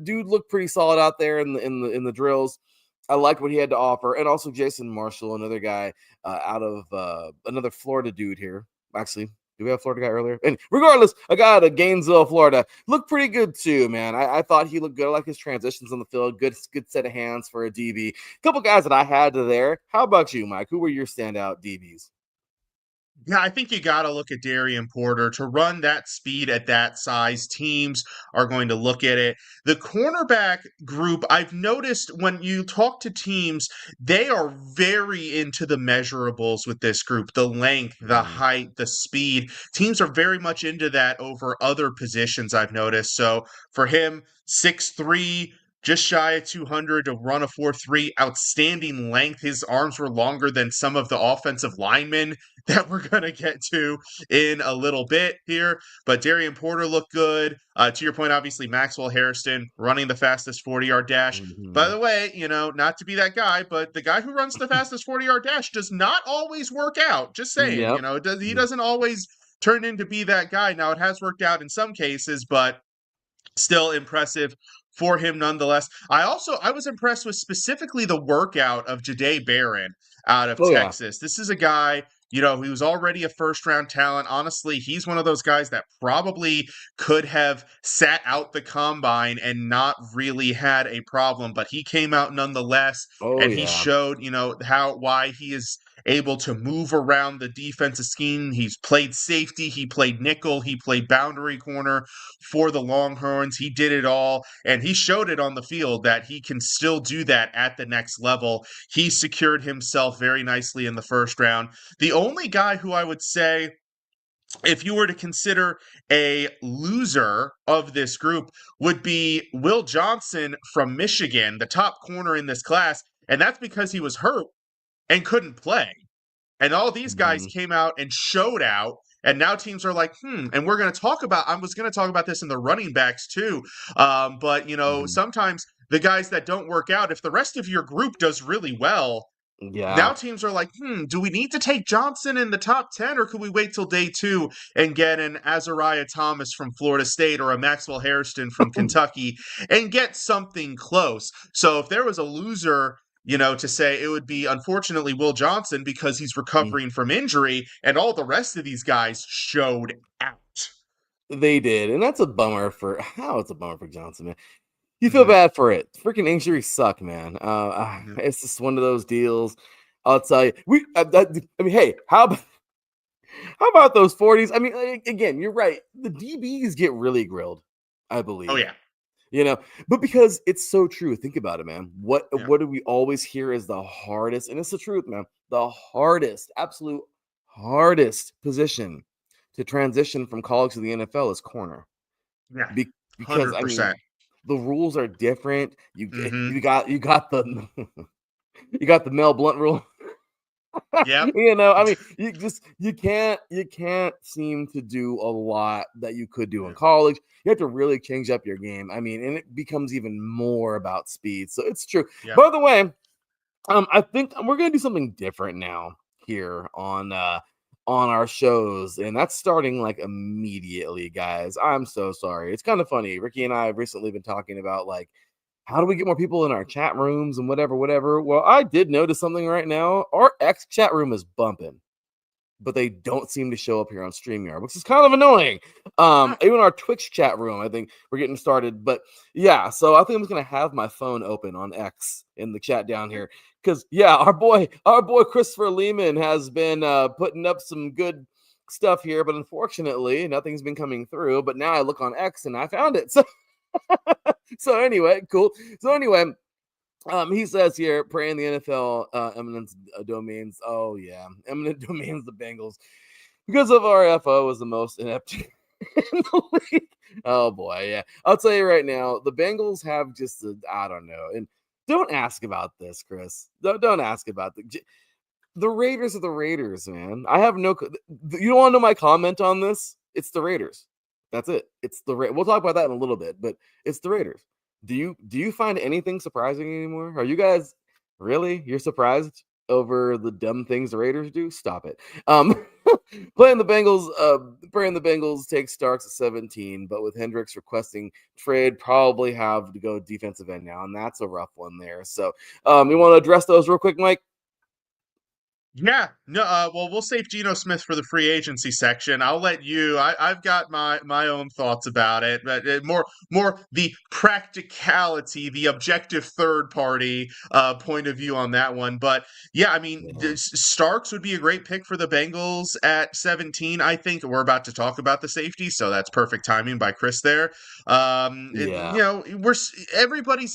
Dude looked pretty solid out there in the drills. I liked what he had to offer. And also Jason Marshall, another guy out of another Florida dude here. Actually, do we have a Florida guy earlier? And regardless, a guy out of Gainesville, Florida. Looked pretty good too, man. I thought he looked good. I like his transitions on the field. Good set of hands for a DB. A couple guys that I had there. How about you, Mike? Who were your standout DBs? Yeah, I think you got to look at Darian Porter. To run that speed at that size, teams are going to look at it. The cornerback group, I've noticed when you talk to teams, they are very into the measurables with this group. The length, the height, the speed. Teams are very much into that over other positions, I've noticed. So for him, 6'3", just shy of 200 to run a 4.3, outstanding length. His arms were longer than some of the offensive linemen that we're going to get to in a little bit here. But Darian Porter looked good. To your point, obviously, Maxwell Hairston running the fastest 40-yard dash. By the way, not to be that guy, but the guy who runs the fastest 40-yard dash does not always work out. Just saying, he doesn't always turn into be that guy. Now, it has worked out in some cases, but still impressive for him nonetheless. I was impressed with specifically the workout of Jahdae Barron out of Texas. Yeah. This is a guy, he was already a first-round talent. Honestly, he's one of those guys that probably could have sat out the combine and not really had a problem, but he came out nonetheless, he showed, why he is able to move around the defensive scheme. He's played safety, he played nickel, he played boundary corner for the Longhorns. He did it all, and he showed it on the field that he can still do that at the next level. He secured himself very nicely in the first round. The only guy who I would say, if you were to consider a loser of this group, would be Will Johnson from Michigan, the top corner in this class, and that's because he was hurt and couldn't play. And all these guys came out and showed out. And now teams are like, and I was going to talk about this in the running backs too. But, sometimes the guys that don't work out, if the rest of your group does really well, now teams are like, do we need to take Johnson in the top 10, or could we wait till day 2 and get an Azariah Thomas from Florida State or a Maxwell Hairston from Kentucky and get something close? So if there was a loser, to say, it would be, unfortunately, Will Johnson, because he's recovering from injury, and all the rest of these guys showed out. They did, and it's a bummer for Johnson, man. You feel bad for it. Freaking injuries suck, man. It's just one of those deals. I'll tell you. Hey, how about those 40s? I mean, again, you're right. The DBs get really grilled, I believe. Oh, yeah. But because it's so true. Think about it, man. What do we always hear is the hardest, and it's the truth, man, the hardest, absolute hardest position to transition from college to the NFL is corner. Yeah. Because 100%. I mean, the rules are different. You got the you got the Mel Blunt rule. Yeah. I mean, you can't seem to do a lot that you could do in college. You have to really change up your game. I mean, and it becomes even more about speed. So it's true. Yeah. By the way, I think we're gonna do something different now here on our shows, and that's starting like immediately, guys. I'm so sorry. It's kind of funny. Ricky and I have recently been talking about like, how do we get more people in our chat rooms and whatever. Well, I did notice something right now. Our X chat room is bumping, but they don't seem to show up here on StreamYard, which is kind of annoying. Even our Twitch chat room, I think we're getting started. But yeah, so I think I'm just going to have my phone open on X in the chat down here. Because, yeah, our boy Christopher Lehman has been putting up some good stuff here, but unfortunately, nothing's been coming through. But now I look on X and I found it. So, so anyway, cool. So anyway, he says here, praying the NFL eminent domains. Oh yeah, eminent domains the Bengals because of RFO is the most inept in the league. Oh boy, yeah. I'll tell you right now, the Bengals have just I don't know, and don't ask about this, Chris. Don't ask about the Raiders are the Raiders, man. I have no. You don't want to know my comment on this? It's the Raiders. That's it. It's the We'll talk about that in a little bit, but it's the Raiders. Do you find anything surprising anymore? Are you guys really? You're surprised over the dumb things the Raiders do? Stop it. Praying the Bengals take Starks at 17, but with Hendricks requesting trade, probably have to go defensive end now, and that's a rough one there. So, you want to address those real quick, Mike? Yeah, no. Well, we'll save Geno Smith for the free agency section. I'll let you. I've got my own thoughts about it, but more the practicality, the objective third party point of view on that one. But yeah, I mean, Starks would be a great pick for the Bengals at 17. I think we're about to talk about the safety, so that's perfect timing by Chris there. Everybody's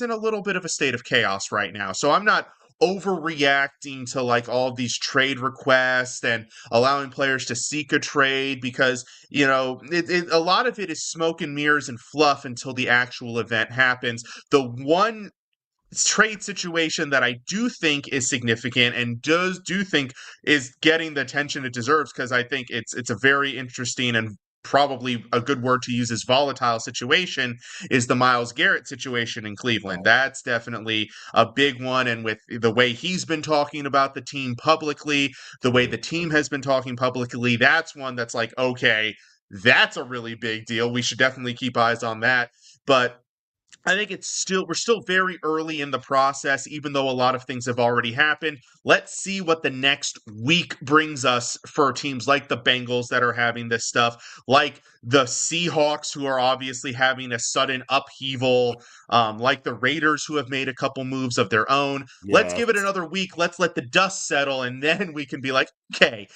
in a little bit of a state of chaos right now, so I'm not overreacting to like all these trade requests and allowing players to seek a trade because a lot of it is smoke and mirrors and fluff until the actual event happens. The one trade situation that I do think is significant and do think is getting the attention it deserves because I think it's a very interesting and probably a good word to use is volatile situation is the Myles Garrett situation in Cleveland. That's definitely a big one. And with the way he's been talking about the team publicly, the way the team has been talking publicly, that's one that's like, okay, that's a really big deal. We should definitely keep eyes on that. But I think we're still very early in the process, even though a lot of things have already happened. Let's see what the next week brings us for teams like the Bengals that are having this stuff, like the Seahawks, who are obviously having a sudden upheaval, like the Raiders, who have made a couple moves of their own. Yes. Let's give it another week. Let's let the dust settle, and then we can be like, okay,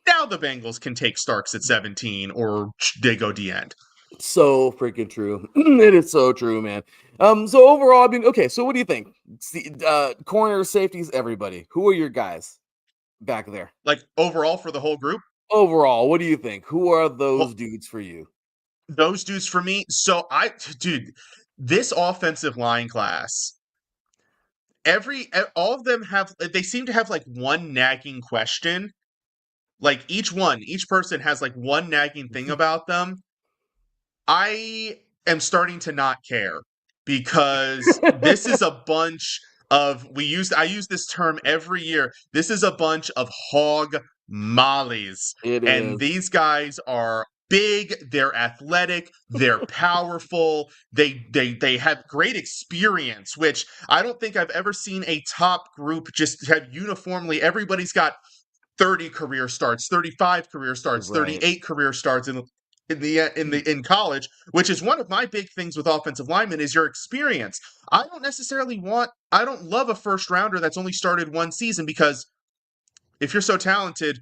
now the Bengals can take Starks at 17, or they go D-end. So freaking true. It is so true, man. So overall, I mean, okay, so what do you think? Corners, safeties, everybody. Who are your guys back there? Like overall for the whole group? Overall, what do you think? Who are those dudes for you? Those dudes for me. So this offensive line class, all of them they seem to have like one nagging question. Like each person has like one nagging thing about them. I am starting to not care because this is a bunch of I use this term every year. This is a bunch of hog mollies. And these guys are big, they're athletic, they're powerful, they have great experience, which I don't think I've ever seen a top group just have uniformly everybody's got 30 career starts, 35 career starts, 38 career starts in college, which is one of my big things with offensive linemen is your experience. I don't love a first rounder that's only started one season because if you're so talented,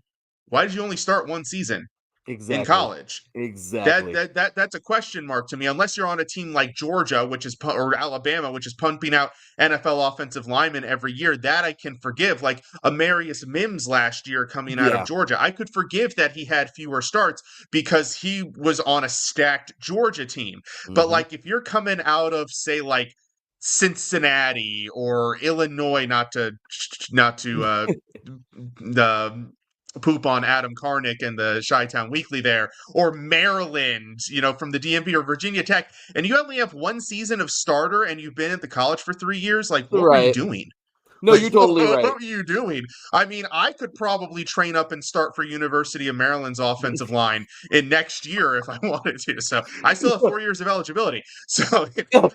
why did you only start one season? In college? Exactly. That's a question mark to me. Unless you're on a team like Georgia, or Alabama, which is pumping out NFL offensive linemen every year, that I can forgive. Like Amarius Mims last year coming out of Georgia, I could forgive that he had fewer starts because he was on a stacked Georgia team. Mm-hmm. But like if you're coming out of say like Cincinnati or Illinois, not to poop on Adam Karnick and the Chi-Town Weekly there, or Maryland, from the DMV or Virginia Tech, and you only have one season of starter and you've been at the college for 3 years, like, what were you doing? No, you're totally right. What were you doing? I mean, I could probably train up and start for University of Maryland's offensive line in next year if I wanted to. So I still have 4 years of eligibility. So, good old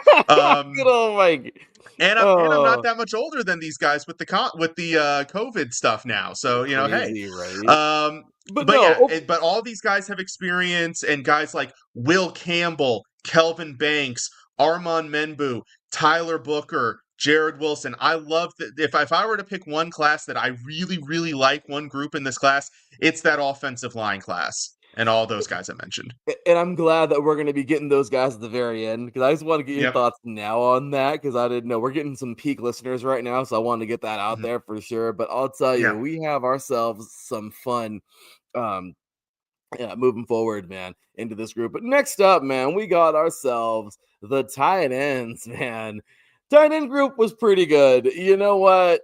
Mike. And I'm not that much older than these guys with the COVID stuff now. So Crazy, hey, right? But all these guys have experience, and guys like Will Campbell, Kelvin Banks, Armand Menbu, Tyler Booker, Jared Wilson. I love that. If I were to pick one class that I really, really like, one group in this class, it's that offensive line class and all those guys I mentioned. And I'm glad that we're gonna be getting those guys at the very end, because I just wanna get your Yep. thoughts now on that, because I didn't know. We're getting some peak listeners right now, so I wanted to get that out Mhm. there for sure, but I'll tell you, Yeah. we have ourselves some fun, um, yeah, moving forward, man, into this group. But next up, man, we got ourselves the tight ends, man. Tight end group was pretty good. You know what?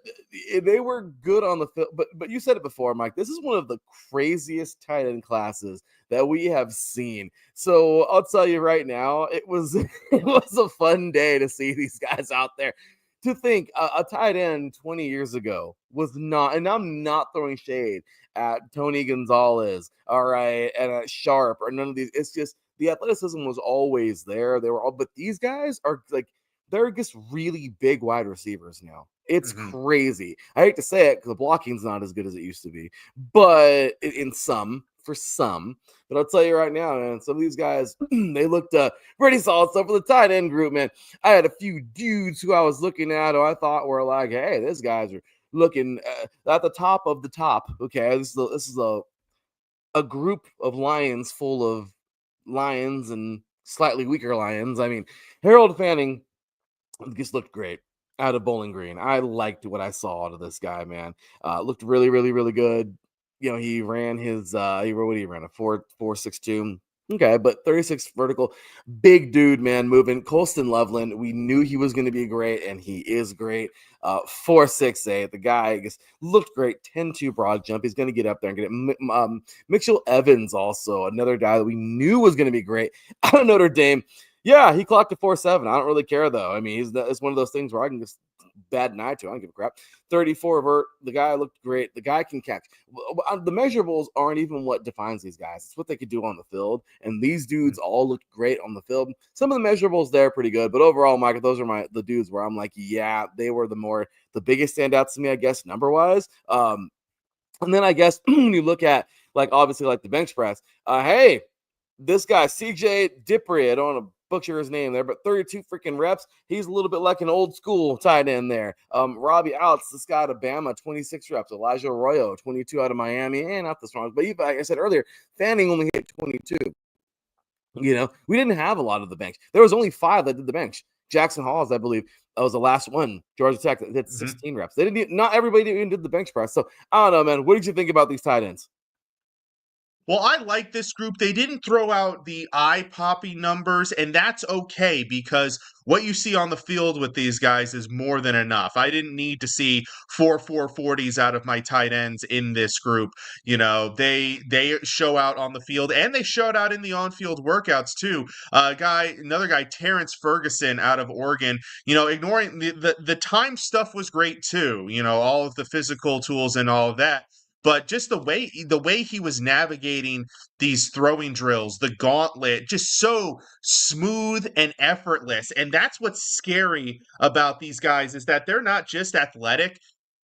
They were good on the field, but you said it before, Mike. This is one of the craziest tight end classes that we have seen. So I'll tell you right now, it was it was a fun day to see these guys out there. To think a tight end 20 years ago was not, and I'm not throwing shade at Tony Gonzalez, all right, and at Sharp or none of these. It's just the athleticism was always there. They were all, but these guys are like, they're just really big wide receivers now. It's Mhm. crazy. I hate to say it because the blocking's not as good as it used to be, but in some, for some. But I'll tell you right now, man, some of these guys, they looked pretty solid. So for the tight end group, man, I had a few dudes who I was looking at who I thought were like, hey, these guys are looking at the top of the top. Okay, this is a group of lions full of lions and slightly weaker lions. I mean, Harold Fanning just looked great out of Bowling Green. I liked what I saw out of this guy, man. Looked really, really, really good. You know, he ran his he ran a 4.62. Okay, but 36 vertical, big dude, man, moving. Colston Loveland, we knew he was going to be great, and he is great. 4.68. The guy just looked great. 10.2 broad jump. He's going to get up there and get it. Mitchell Evans, also another guy that we knew was going to be great out of Notre Dame. Yeah, he clocked a 4.7. I don't really care though. I mean, it's one of those things where I can just bad an eye to. I don't give a crap. 34 vert. The guy looked great. The guy can catch. The measurables aren't even what defines these guys. It's what they could do on the field. And these dudes all looked great on the field. Some of the measurables there are pretty good, but overall, Mike, those are the dudes where I'm like, yeah, they were the biggest standouts to me, I guess, number wise. And then I guess when you look at like obviously like the bench press, hey, this guy, CJ Dipri, I don't want to butcher his name there, but 32 freaking reps. He's a little bit like an old school tight end there. Robbie Outs, this guy out of Bama, 26 reps. Elijah Arroyo, 22 out of Miami, and not this wrong. But even, like I said earlier, Fanning only hit 22. You know, we didn't have a lot of the bench. There was only 5 that did the bench. Jackson Halls, I believe, that was the last one. Georgia Tech that did 16 reps. They didn't. Not everybody even did the bench press. So I don't know, man. What did you think about these tight ends? Well, I like this group. They didn't throw out the eye-popping numbers, and that's okay because what you see on the field with these guys is more than enough. I didn't need to see 4.40s out of my tight ends in this group. You know, they show out on the field, and they showed out in the on-field workouts too. Another guy, Terrence Ferguson out of Oregon. You know, ignoring the time stuff was great too. You know, all of the physical tools and all of that, but just the way he was navigating these throwing drills, the gauntlet, just so smooth and effortless. And that's what's scary about these guys is that they're not just athletic,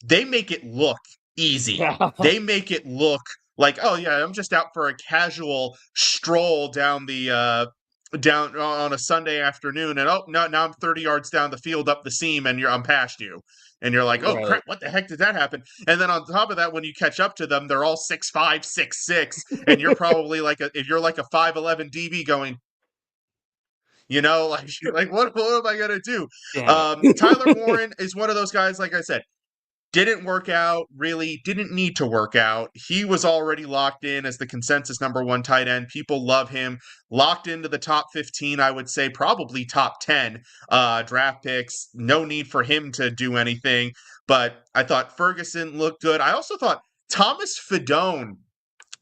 they make it look easy. Yeah. They make it look like, oh yeah, I'm just out for a casual stroll down on a Sunday afternoon, and oh no, now I'm 30 yards down the field up the seam, and I'm past you, and you're like, oh Right. crap, what the heck did that happen? And then on top of that, when you catch up to them, they're all 6'5", 6'6", and you're probably if you're like a 5'11" DB going, like like what am I gonna do? Damn it. Tyler Warren is one of those guys, like I said, didn't work out, really didn't need to work out. He was already locked in as the consensus number 1 tight end. People love him. Locked into the top 15, I would say, probably top 10 draft picks. No need for him to do anything. But I thought Ferguson looked good. I also thought Thomas Fedone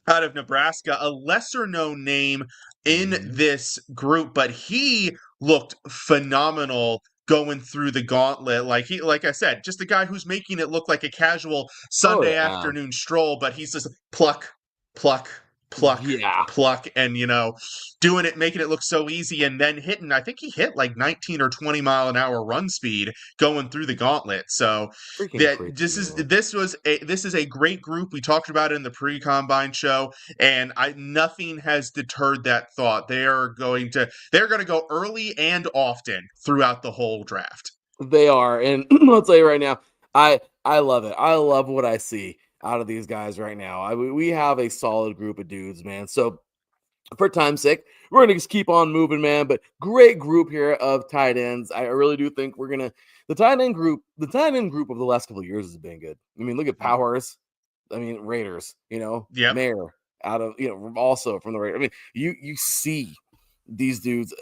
out of Nebraska, a lesser known name in this group, but he looked phenomenal going through the gauntlet. Like I said, just a guy who's making it look like a casual Oh Sunday yeah. afternoon stroll, but he's just pluck, pluck, pluck, Yeah. pluck, and doing it, making it look so easy, and then hitting. I think he hit like 19 or 20 mile an hour run speed going through the gauntlet. So Freaking that crazy, this is man. this is a great group. We talked about it in the pre-combine show, and nothing has deterred that thought. They're going to go early and often throughout the whole draft. They are, and I'll tell you right now, I love it. I love what I see out of these guys right now. We have a solid group of dudes, man. So for time's sake, we're gonna just keep on moving, man. But great group here of tight ends. I really do think we're gonna the tight end group of the last couple of years has been good. I mean, look at Powers. I mean, Raiders. Yep. Mayer out of also from the Raiders. I mean, you see these dudes.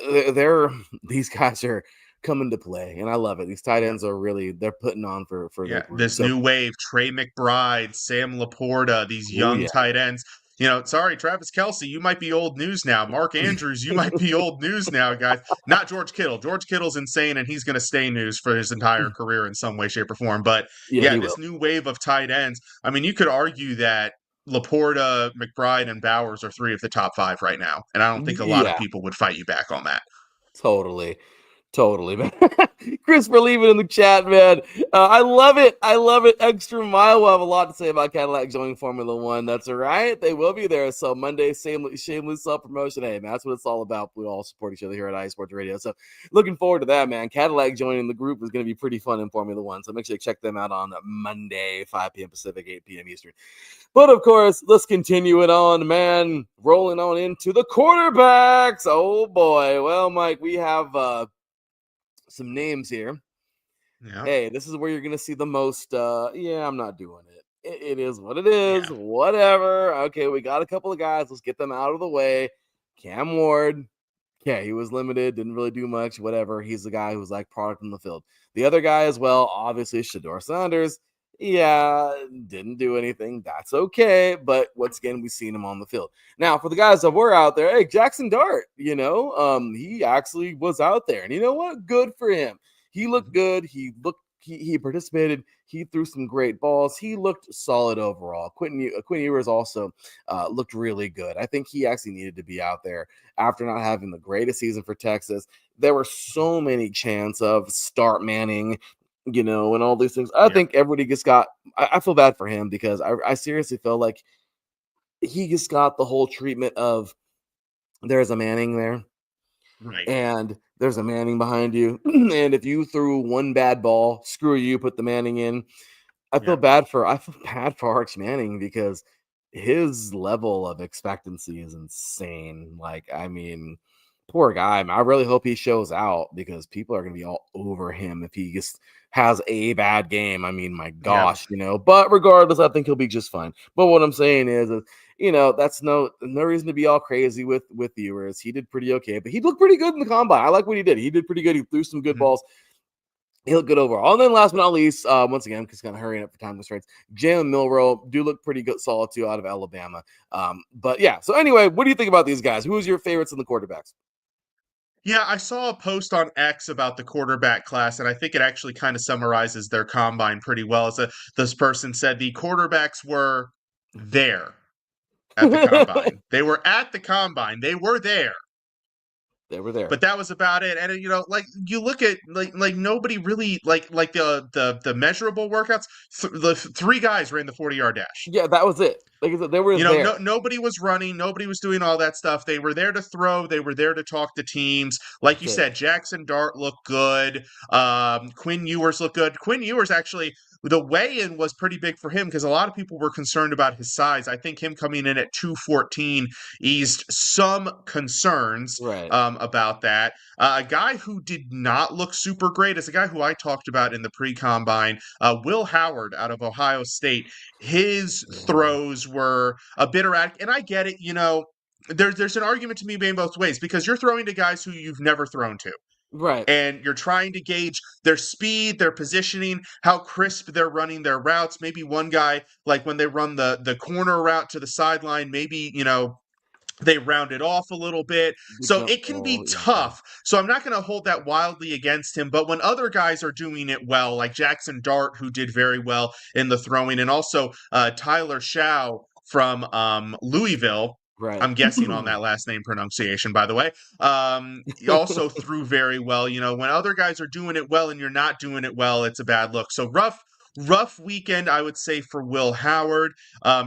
These guys are coming to play, and I love it. These tight ends are really they're putting on for Yeah, their group. this So, new wave, Trey McBride, Sam Laporta, these oh young yeah, tight ends. Sorry, Travis Kelsey, you might be old news now. Mark Andrews, you might be old news now, guys. Not George Kittle. George Kittle's insane, and he's going to stay news for his entire career in some way, shape, or form. But yeah, yeah, he this will. new wave of tight ends. I mean, you could argue that Laporta, McBride, and Bowers are three of the top five right now, and I don't think a lot of Yeah, people would fight you back on that. totally. Totally, man. Chris for leaving in the chat, man. I love it. I love it. Extra Mile will have a lot to say about Cadillac joining Formula One. That's all right. They will be there. So Monday, shameless self-promotion. Hey, man, that's what it's all about. We all support each other here at iSports Radio. So looking forward to that, man. Cadillac joining the group is going to be pretty fun in Formula One. So make sure you check them out on Monday, 5 p.m. Pacific, 8 p.m. Eastern. But of course, let's continue it on, man. Rolling on into the quarterbacks. Oh boy. Well, Mike, we have some names here. Yeah. Hey, this is where you're gonna see the most. I'm not doing it. It is what it is. Yeah. Whatever. Okay, we got a couple of guys. Let's get them out of the way. Cam Ward. Yeah, he was limited. Didn't really do much. Whatever. He's the guy who's like product in the field. The other guy as well, obviously Shador Sanders. Yeah, didn't do anything. That's okay. But once again, we've seen him on the field. Now, for the guys that were out there, hey, Jackson Dart, he actually was out there. And you know what? Good for him. He looked good. He participated. He threw some great balls. He looked solid overall. Quentin Ewers also looked really good. I think he actually needed to be out there after not having the greatest season for Texas. There were so many chants of start Manning, and all these things. I think everybody just got I feel bad for him because I seriously feel like he just got the whole treatment of there's a Manning there. Right. And there's a Manning behind you. And if you threw one bad ball, screw you, put the Manning in. I feel bad for Arch Manning because his level of expectancy is insane. Like, I mean, poor guy. I really hope he shows out because people are going to be all over him if he just has a bad game. I mean, my gosh, But regardless, I think he'll be just fine. But what I'm saying is that's no reason to be all crazy with viewers. He did pretty okay, but he looked pretty good in the combine. I like what he did. He did pretty good. He threw some good balls. He looked good overall. And then last but not least, once again, because kind of hurrying up for time constraints, Jalen Milroe do look pretty good, solid too, out of Alabama. But yeah, so anyway, what do you think about these guys? Who is your favorites in the quarterbacks? Yeah, I saw a post on X about the quarterback class, and I think it actually kind of summarizes their combine pretty well. This person said the quarterbacks were there at the combine. They were at the combine. They were there. They were there. But that was about it. And like you look at like nobody really like the measurable workouts. The three guys ran the 40-yard dash. Yeah, that was it. Like I said, they were there. Nobody was running, nobody was doing all that stuff. They were there to throw, they were there to talk to teams. Like you said, Jackson Dart looked good. Quinn Ewers looked good. Quinn Ewers actually, the weigh-in was pretty big for him because a lot of people were concerned about his size. I think him coming in at 214 eased some concerns about that. A guy who did not look super great is a guy who I talked about in the pre-combine, Will Howard out of Ohio State. His throws were a bit erratic, and I get it. There's an argument to me being both ways because you're throwing to guys who you've never thrown to. Right. And you're trying to gauge their speed, their positioning, how crisp they're running their routes. Maybe one guy, like when they run the corner route to the sideline, maybe, they round it off a little bit. So it can be tough. So I'm not going to hold that wildly against him. But when other guys are doing it well, like Jackson Dart, who did very well in the throwing, and also Tyler Shao from Louisville. Right. I'm guessing on that last name pronunciation, by the way. He also threw very well. When other guys are doing it well and you're not doing it well, it's a bad look. So rough weekend, I would say, for Will Howard.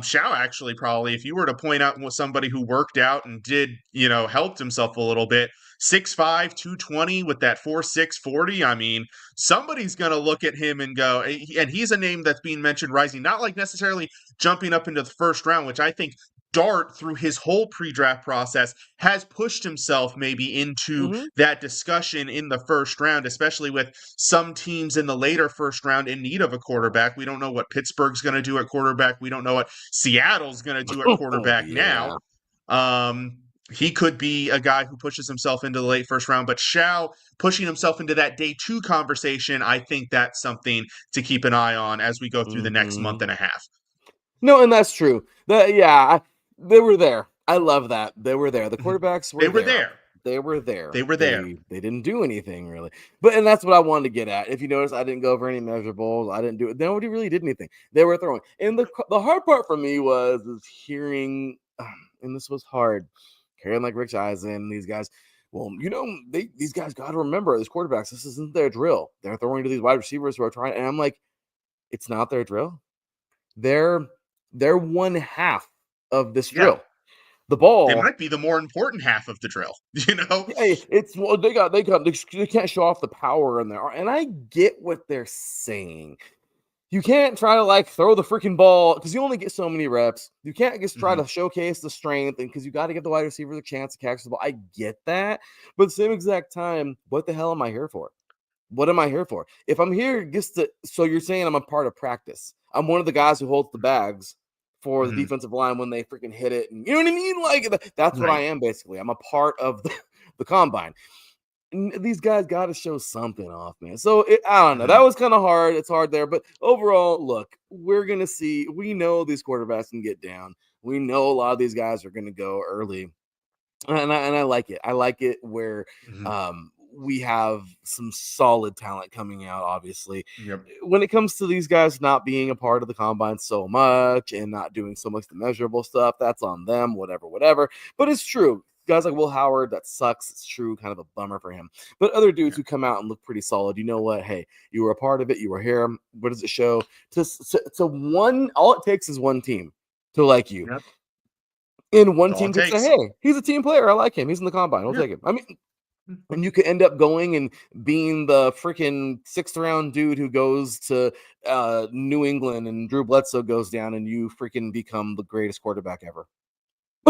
Shao, actually, probably, if you were to point out somebody who worked out and did, helped himself a little bit, 6'5", 220 with that 4.6 40. I mean, somebody's going to look at him and go, and he's a name that's being mentioned rising, not like necessarily jumping up into the first round, which I think Dart, through his whole pre-draft process, has pushed himself maybe into that discussion in the first round, especially with some teams in the later first round in need of a quarterback. We don't know what Pittsburgh's going to do at quarterback. We don't know what Seattle's going to do at quarterback now. He could be a guy who pushes himself into the late first round, but Shao pushing himself into that day 2 conversation, I think that's something to keep an eye on as we go through the next month and a half. No, and that's true. They were there. I love that. They were there. The quarterbacks were there. They were there. They were there. They didn't do anything really. And that's what I wanted to get at. If you notice, I didn't go over any measurables. I didn't do it. Nobody really did anything. They were throwing. And the hard part for me was hearing, and this was hard, hearing like Rich Eisen, these guys. Well, these guys got to remember, these quarterbacks, this isn't their drill. They're throwing to these wide receivers who are trying. And I'm like, it's not their drill. They're one half of this drill. The ball. They might be the more important half of the drill, Hey, they can't show off the power in there. And I get what they're saying. You can't try to throw the freaking ball because you only get so many reps. You can't just try to showcase the strength, and because you got to give the wide receiver the chance to catch the ball. I get that. But at the same exact time, what the hell am I here for? What am I here for? If I'm here so you're saying I'm a part of practice. I'm one of the guys who holds the bags for the defensive line when they freaking hit it. And you know what I mean? That's what I am, basically. I'm a part of the combine. And these guys got to show something off, man. So I don't know. That was kind of hard. It's hard there. But overall, look, we're going to see. We know these quarterbacks can get down. We know a lot of these guys are going to go early. And I like it. I like it where we have some solid talent coming out, obviously. When it comes to these guys not being a part of the combine so much and not doing so much the measurable stuff, that's on them, whatever. But it's true. Guys like Will Howard, that sucks. It's true, kind of a bummer for him. But other dudes who come out and look pretty solid, you know what? Hey, you were a part of it. You were here. What does it show? All it takes is one team to like you. And one team could say, hey, he's a team player. I like him. He's in the combine. I'll take him. I mean, and you could end up going and being the freaking 6th round dude who goes to New England and Drew Bledsoe goes down and you freaking become the greatest quarterback ever.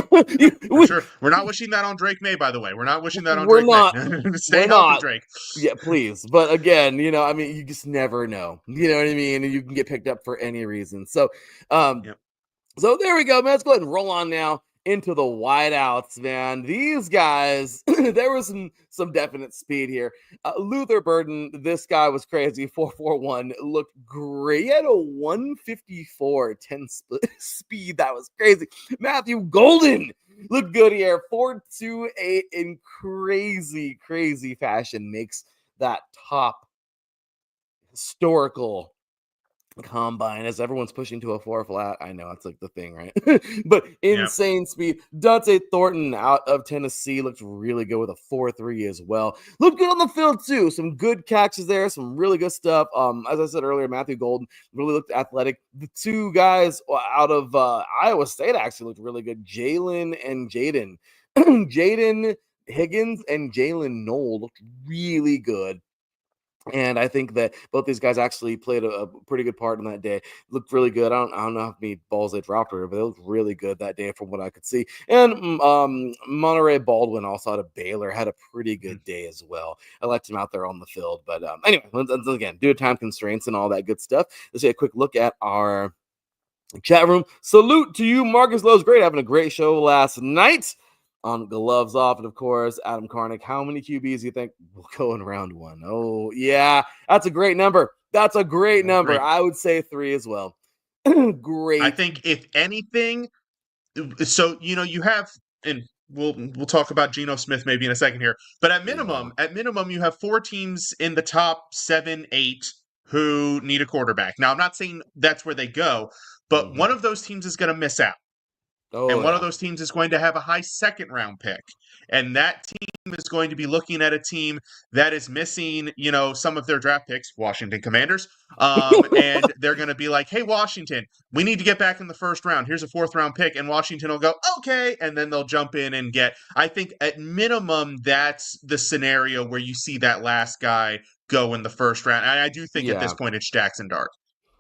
For sure. We're not wishing that on Drake May, by the way. We're not wishing that on Drake May. Stay healthy, Drake. Yeah, please. But again, you just never know. You know what I mean? And you can get picked up for any reason. So, so there we go, man. Let's go ahead and roll on now into the wideouts, man. These guys, there was some definite speed here. Luther Burden, this guy was crazy. 4.41, looked great. He had a 154 10 speed. That was crazy. Matthew Golden looked good here. 4.28 in crazy fashion. Makes that top historical combine as everyone's pushing to a 4 flat. I know it's like the thing, right? But insane speed. Dante Thornton out of Tennessee looked really good with a 4.3 as well. Looked good on the field too. Some good catches there, some really good stuff. As I said earlier, Matthew Golden really looked athletic. The two guys out of Iowa State actually looked really good. Jalen and Jaden. Jaden Higgins and Jalen Knoll looked really good. And I think that both these guys actually played a pretty good part in that day. Looked really good. I don't know how many balls they dropped, but they looked really good that day from what I could see. And Monterey Baldwin, also out of Baylor, had a pretty good day as well. I liked him out there on the field. But anyway, again, due to time constraints and all that good stuff, let's take a quick look at our chat room. Salute to you, Marcus Lowe's. Great, having a great show last night. On Gloves Off, and of course, Adam Karnick. How many QBs do you think will go in round 1? Oh, yeah, that's a great number. That's a great number. Great. I would say 3 as well. Great. I think if anything, so you have, and we'll talk about Geno Smith maybe in a second here, but at minimum, you have 4 teams in the top 7, 8 who need a quarterback. Now, I'm not saying that's where they go, but one of those teams is going to miss out. One of those teams is going to have a high 2nd round pick. And that team is going to be looking at a team that is missing, some of their draft picks, Washington Commanders, and they're going to be like, hey, Washington, we need to get back in the first round. Here's a fourth-round pick, and Washington will go, okay, and then they'll jump in and get, I think at minimum, that's the scenario where you see that last guy go in the first round. And I do think at this point it's Jackson Dart.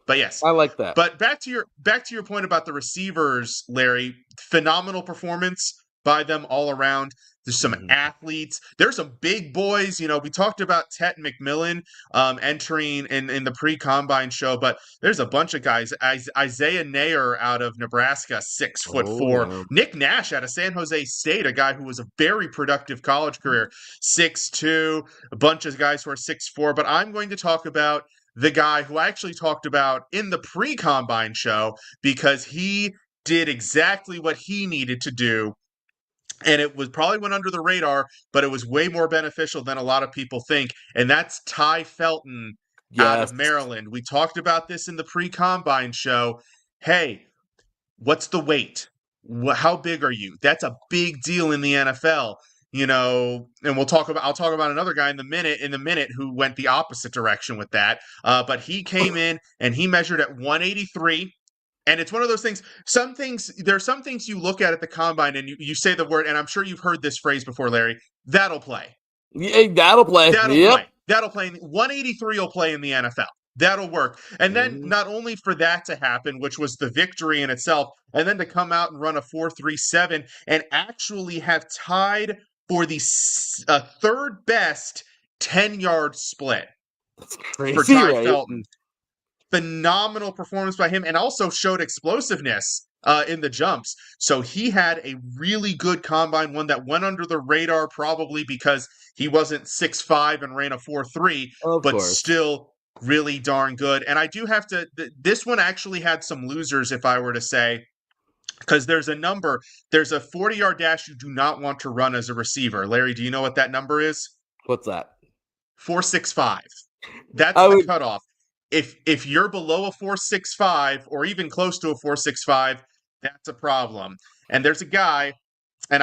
But yes, I like that. But back to your point about the receivers, Larry, phenomenal performance by them all around. There's some athletes. There's some big boys. We talked about Tet McMillan entering in the pre-combine show, but there's a bunch of guys. Isaiah Nair out of Nebraska, 6'4". Yeah. Nick Nash out of San Jose State, a guy who was a very productive college career, 6'2". A bunch of guys who are 6'4". But I'm going to talk about the guy who I actually talked about in the pre-combine show because he did exactly what he needed to do. And it probably went under the radar, but it was way more beneficial than a lot of people think. And that's Ty Felton out of Maryland. We talked about this in the pre-combine show. Hey, what's the weight? How big are you? That's a big deal in the NFL. And I'll talk about another guy in the minute who went the opposite direction with that. But he came in and he measured at 183. And it's one of those things, there are some things you look at the combine and you say the word, and I'm sure you've heard this phrase before, Larry, that'll play. Yeah, that'll play. That'll play. 183 will play in the NFL. That'll work. And then not only for that to happen, which was the victory in itself, and then to come out and run a 4.37 and actually have tied for the third best 10-yard split. That's crazy, for Ty Felton. Phenomenal performance by him, and also showed explosiveness in the jumps. So he had a really good combine, one that went under the radar probably because he wasn't 6'5" and ran a 4.3, but still really darn good. And I do have to, this one actually had some losers, if I were to say, because there's a 40-yard dash you do not want to run as a receiver. Larry, do you know what that number is? What's that? 4.65. That's the cutoff. If you're below a 4.65 or even close to a 4.65, that's a problem. And there's a guy, and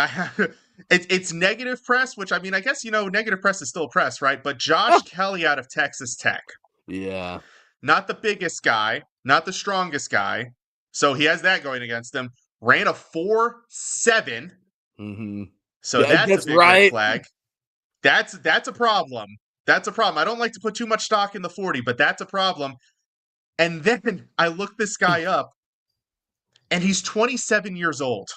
it's negative press, which I mean, I guess, negative press is still press, right? But Josh Kelly out of Texas Tech. Yeah. Not the biggest guy, not the strongest guy. So he has that going against him. Ran a 4.7. So that's a big red flag. That's a problem. That's a problem. I don't like to put too much stock in the 40, but that's a problem. And then I look this guy up, and he's 27 years old.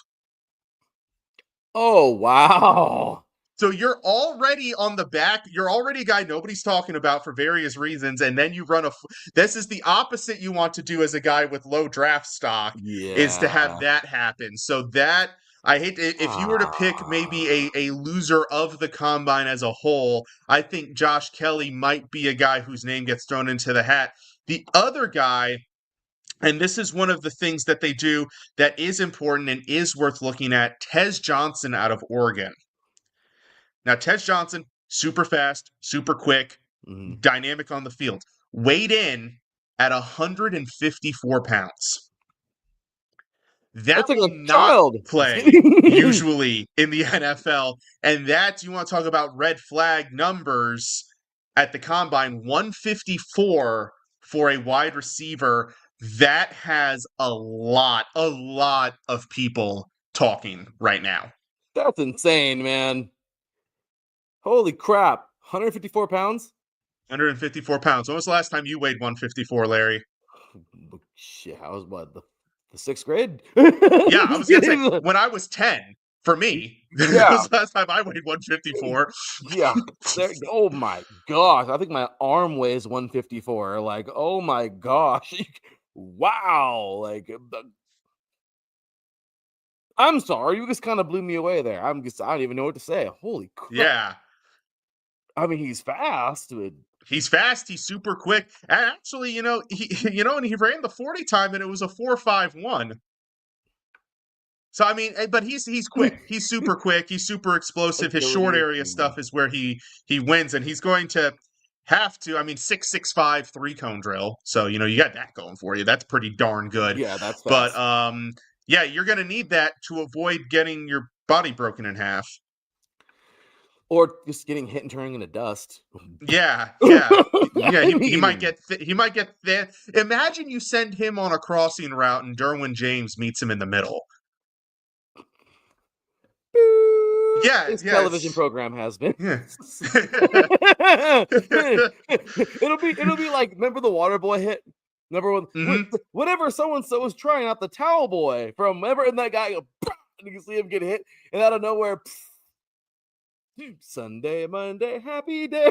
Oh, wow. So you're already on the back. You're already a guy nobody's talking about for various reasons, and then you run this is the opposite you want to do as a guy with low draft stock, is to have that happen. So that, I hate to, if you were to pick maybe a loser of the combine as a whole, I think Josh Kelly might be a guy whose name gets thrown into the hat. The other guy, and this is one of the things that they do that is important and is worth looking at, Tez Johnson out of Oregon. Now, Tez Johnson, super fast, super quick, dynamic on the field. Weighed in at 154 pounds. That will not play usually in the NFL. And you want to talk about red flag numbers at the combine, 154 for a wide receiver. That has a lot of people talking right now. That's insane, man. Holy crap. 154 pounds? 154 pounds. When was the last time you weighed 154, Larry? Shit, I was what, the sixth grade? Yeah, I was going to say, when I was 10, for me, that was the last time I weighed 154. Yeah. Oh my gosh. I think my arm weighs 154. Like, oh my gosh. Wow. Like, I'm sorry. You just kind of blew me away there. I don't even know what to say. Holy crap. Yeah. I mean, he's fast. He's fast. He's super quick. And actually, and he ran the 40 time, and it was a 4.51. So I mean, but he's quick. He's super quick. He's super explosive. His short area stuff is where he wins, and he's going to have to. I mean, 6.65 3-cone drill. So you got that going for you. That's pretty darn good. Yeah, that's fast. But you're going to need that to avoid getting your body broken in half. Or just getting hit and turning into dust. Yeah. He might get there. Imagine you send him on a crossing route and Derwin James meets him in the middle. This television program has been. Yeah. it'll be like, remember the water boy hit? Remember whenever so-and-so was trying out the towel boy from, remember, and that guy go, and you can see him get hit, and out of nowhere, Sunday, Monday, happy day.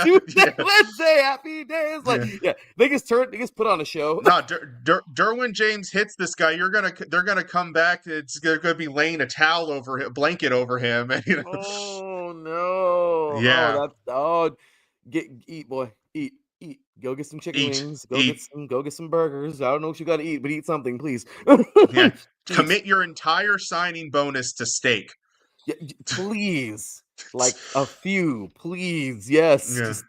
Tuesday, Wednesday, happy days. Like, they just put on a show. No, Derwin James hits this guy. They're gonna come back. They're gonna be laying a towel over him, blanket over him, and Oh no! Yeah. Eat, boy, eat. Go get some chicken wings. Go get some burgers. I don't know what you got to eat, but eat something, please. Yeah, commit your entire signing bonus to steak. Yeah, please. Like a few, please. Yes. Yeah. Just,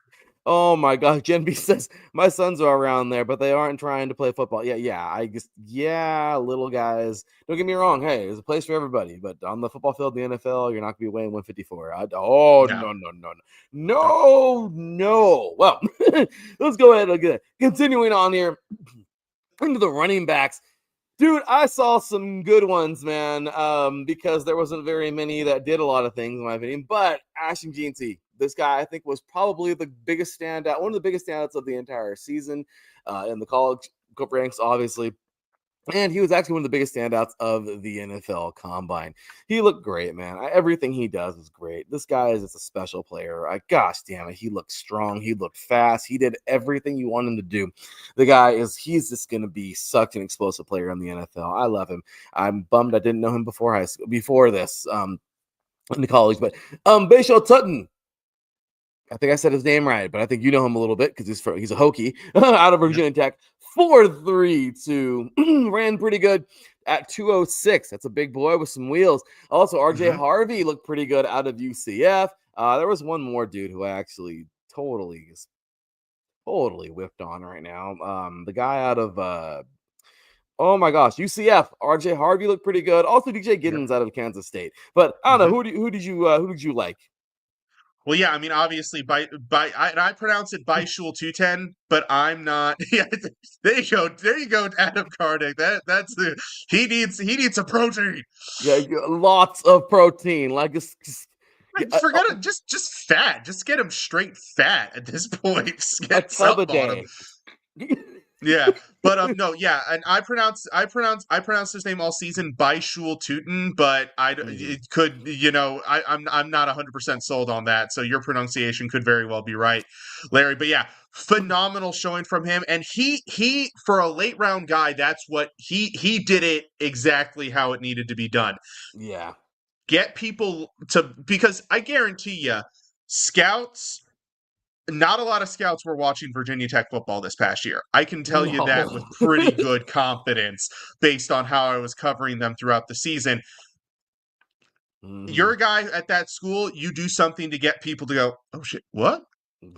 oh my gosh. Gen B says my sons are around there, but they aren't trying to play football. Little guys. Don't get me wrong. Hey, there's a place for everybody, but on the football field, the NFL, you're not gonna be weighing 154. No. Well, let's go ahead again. Continuing on here into the running backs. Dude, I saw some good ones, man, because there wasn't very many that did a lot of things, in my opinion. But Ashton Jeanty, this guy, I think, was probably the biggest standout, one of the biggest standouts of the entire season in the college ranks, obviously. And he was actually one of the biggest standouts of the NFL Combine. He looked great, man. Everything he does is great. This guy is just a special player. Gosh damn it, he looked strong. He looked fast. He did everything you want him to do. The guy he's just going to be such an explosive player in the NFL. I love him. I'm bummed I didn't know him before this in the college. But Bashal Tutton, I think I said his name right, but I think you know him a little bit because he's a Hokie out of Virginia Tech. 4.32 ran pretty good at 206. That's a big boy with some wheels. Also, RJ Harvey looked pretty good out of UCF. There was one more dude who I actually totally whipped on right now. The guy out of oh my gosh, UCF. RJ Harvey looked pretty good. Also, DJ Giddens out of Kansas State. But I don't know, who did you like? Well, yeah, I mean, obviously, I pronounce it Baishul 210, but I'm not. Yeah, there you go, Adam Karnik. He needs a protein. Yeah, lots of protein. Like just forget it. Just fat. Just get him straight fat at this point. Just get a tub a day. Yeah, but no, yeah, and I pronounce his name all season Baishul Tootin, but it could, I'm not 100% sold on that, so your pronunciation could very well be right, Larry. But yeah, phenomenal showing from him, and he for a late round guy, that's what he did it exactly how it needed to be done. Yeah, get people because I guarantee you, scouts. Not a lot of scouts were watching Virginia Tech football this past year. I can tell you that with pretty good confidence based on how I was covering them throughout the season. You're a guy at that school, you do something to get people to go, oh shit, what?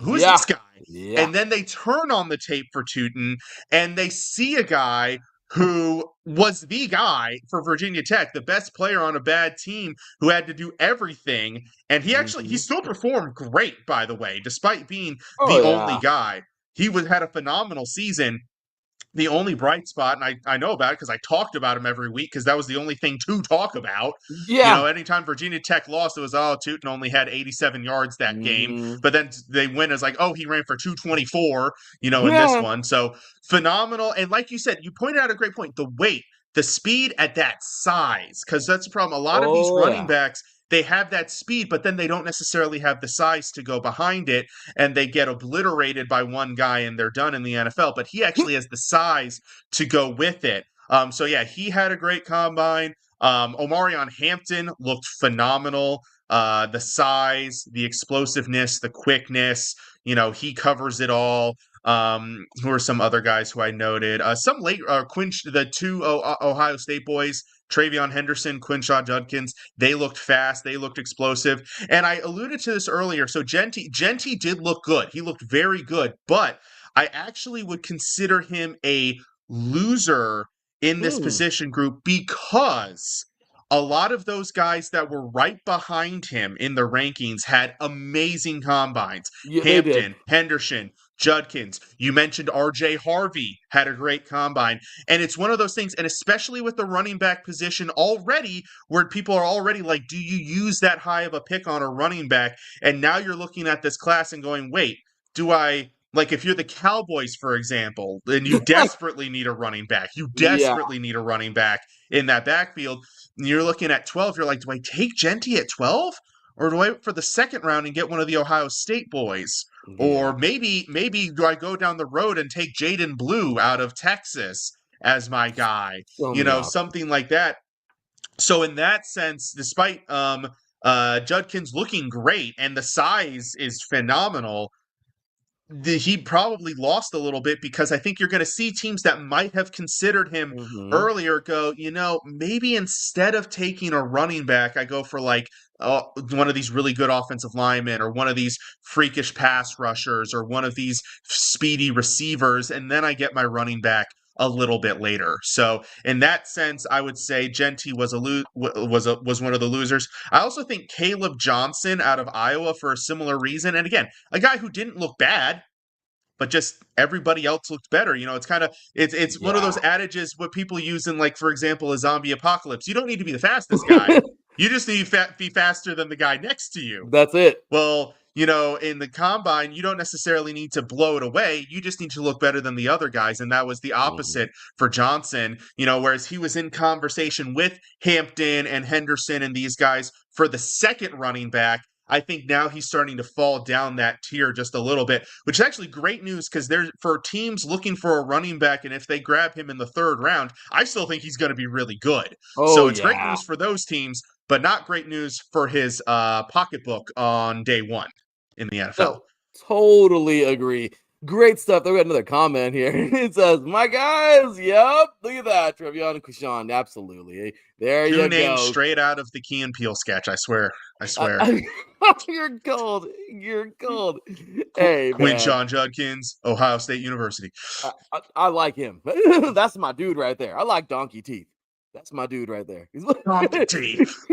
Who is this guy? Yeah. And then they turn on the tape for Tootin and they see a guy who was the guy for Virginia Tech, the best player on a bad team who had to do everything. And he still performed great, by the way, despite being only guy. He had a phenomenal season. The only bright spot, and I know about it because I talked about him every week because that was the only thing to talk about. Yeah. Anytime Virginia Tech lost, it was, Tootin only had 87 yards that game. But then they win as like, he ran for 224, in this one. So phenomenal. And like you said, you pointed out a great point. The weight, the speed at that size, because that's the problem. A lot of these running backs, they have that speed, but then they don't necessarily have the size to go behind it, and they get obliterated by one guy and they're done in the NFL. But he actually has the size to go with it. So yeah, he had a great combine. Omarion Hampton looked phenomenal. The size, the explosiveness, the quickness, he covers it all. Who are some other guys who I noted? Some late the two Ohio State boys, Travion Henderson, Quinshaw Judkins, they looked fast, they looked explosive. And I alluded to this earlier. So Jeanty did look good. He looked very good, but I actually would consider him a loser in this position group because a lot of those guys that were right behind him in the rankings had amazing combines. Yeah, they did. Hampton, Henderson, Judkins. You mentioned RJ Harvey had a great combine. And it's one of those things, and especially with the running back position already, where people are already like, do you use that high of a pick on a running back? And now you're looking at this class and going, wait, do I. Like if you're the Cowboys, for example, then you desperately need a running back. You Yeah. desperately need a running back in that backfield. And you're looking at 12. You're like, do I take Genty at 12? Or do I wait for the second round and get one of the Ohio State boys? Yeah. Or maybe do I go down the road and take Jaden Blue out of Texas as my guy? So many options. Something like that. So in that sense, despite Judkins looking great and the size is phenomenal, he probably lost a little bit because I think you're going to see teams that might have considered him earlier go, maybe instead of taking a running back, I go for like one of these really good offensive linemen or one of these freakish pass rushers or one of these speedy receivers, and then I get my running back a little bit later. So in that sense, I would say Genty was was one of the losers. I also think Caleb Johnson out of Iowa for a similar reason. And again, a guy who didn't look bad, but just everybody else looked better. It's kind of it's one of those adages what people use in, like, for example, a zombie apocalypse. You don't need to be the fastest guy. You just need to be faster than the guy next to you. That's it. Well, in the combine, you don't necessarily need to blow it away. You just need to look better than the other guys. And that was the opposite for Johnson, whereas he was in conversation with Hampton and Henderson and these guys for the second running back. I think now he's starting to fall down that tier just a little bit, which is actually great news because there's for teams looking for a running back, and if they grab him in the third round, I still think he's going to be really good. So it's great news for those teams, but not great news for his pocketbook on day one in the NFL. No, totally agree. Great stuff. We got another comment here. It says, "My guys, yep, look at that, Trevion and Kushan, absolutely. There you go. 2 names straight out of the Key and Peele sketch. I swear. You're gold. You're gold. Hey, Quinshon Judkins, Ohio State University. I like him. That's my dude right there. I like Donkey Teeth. That's my dude right there. Donkey Teeth.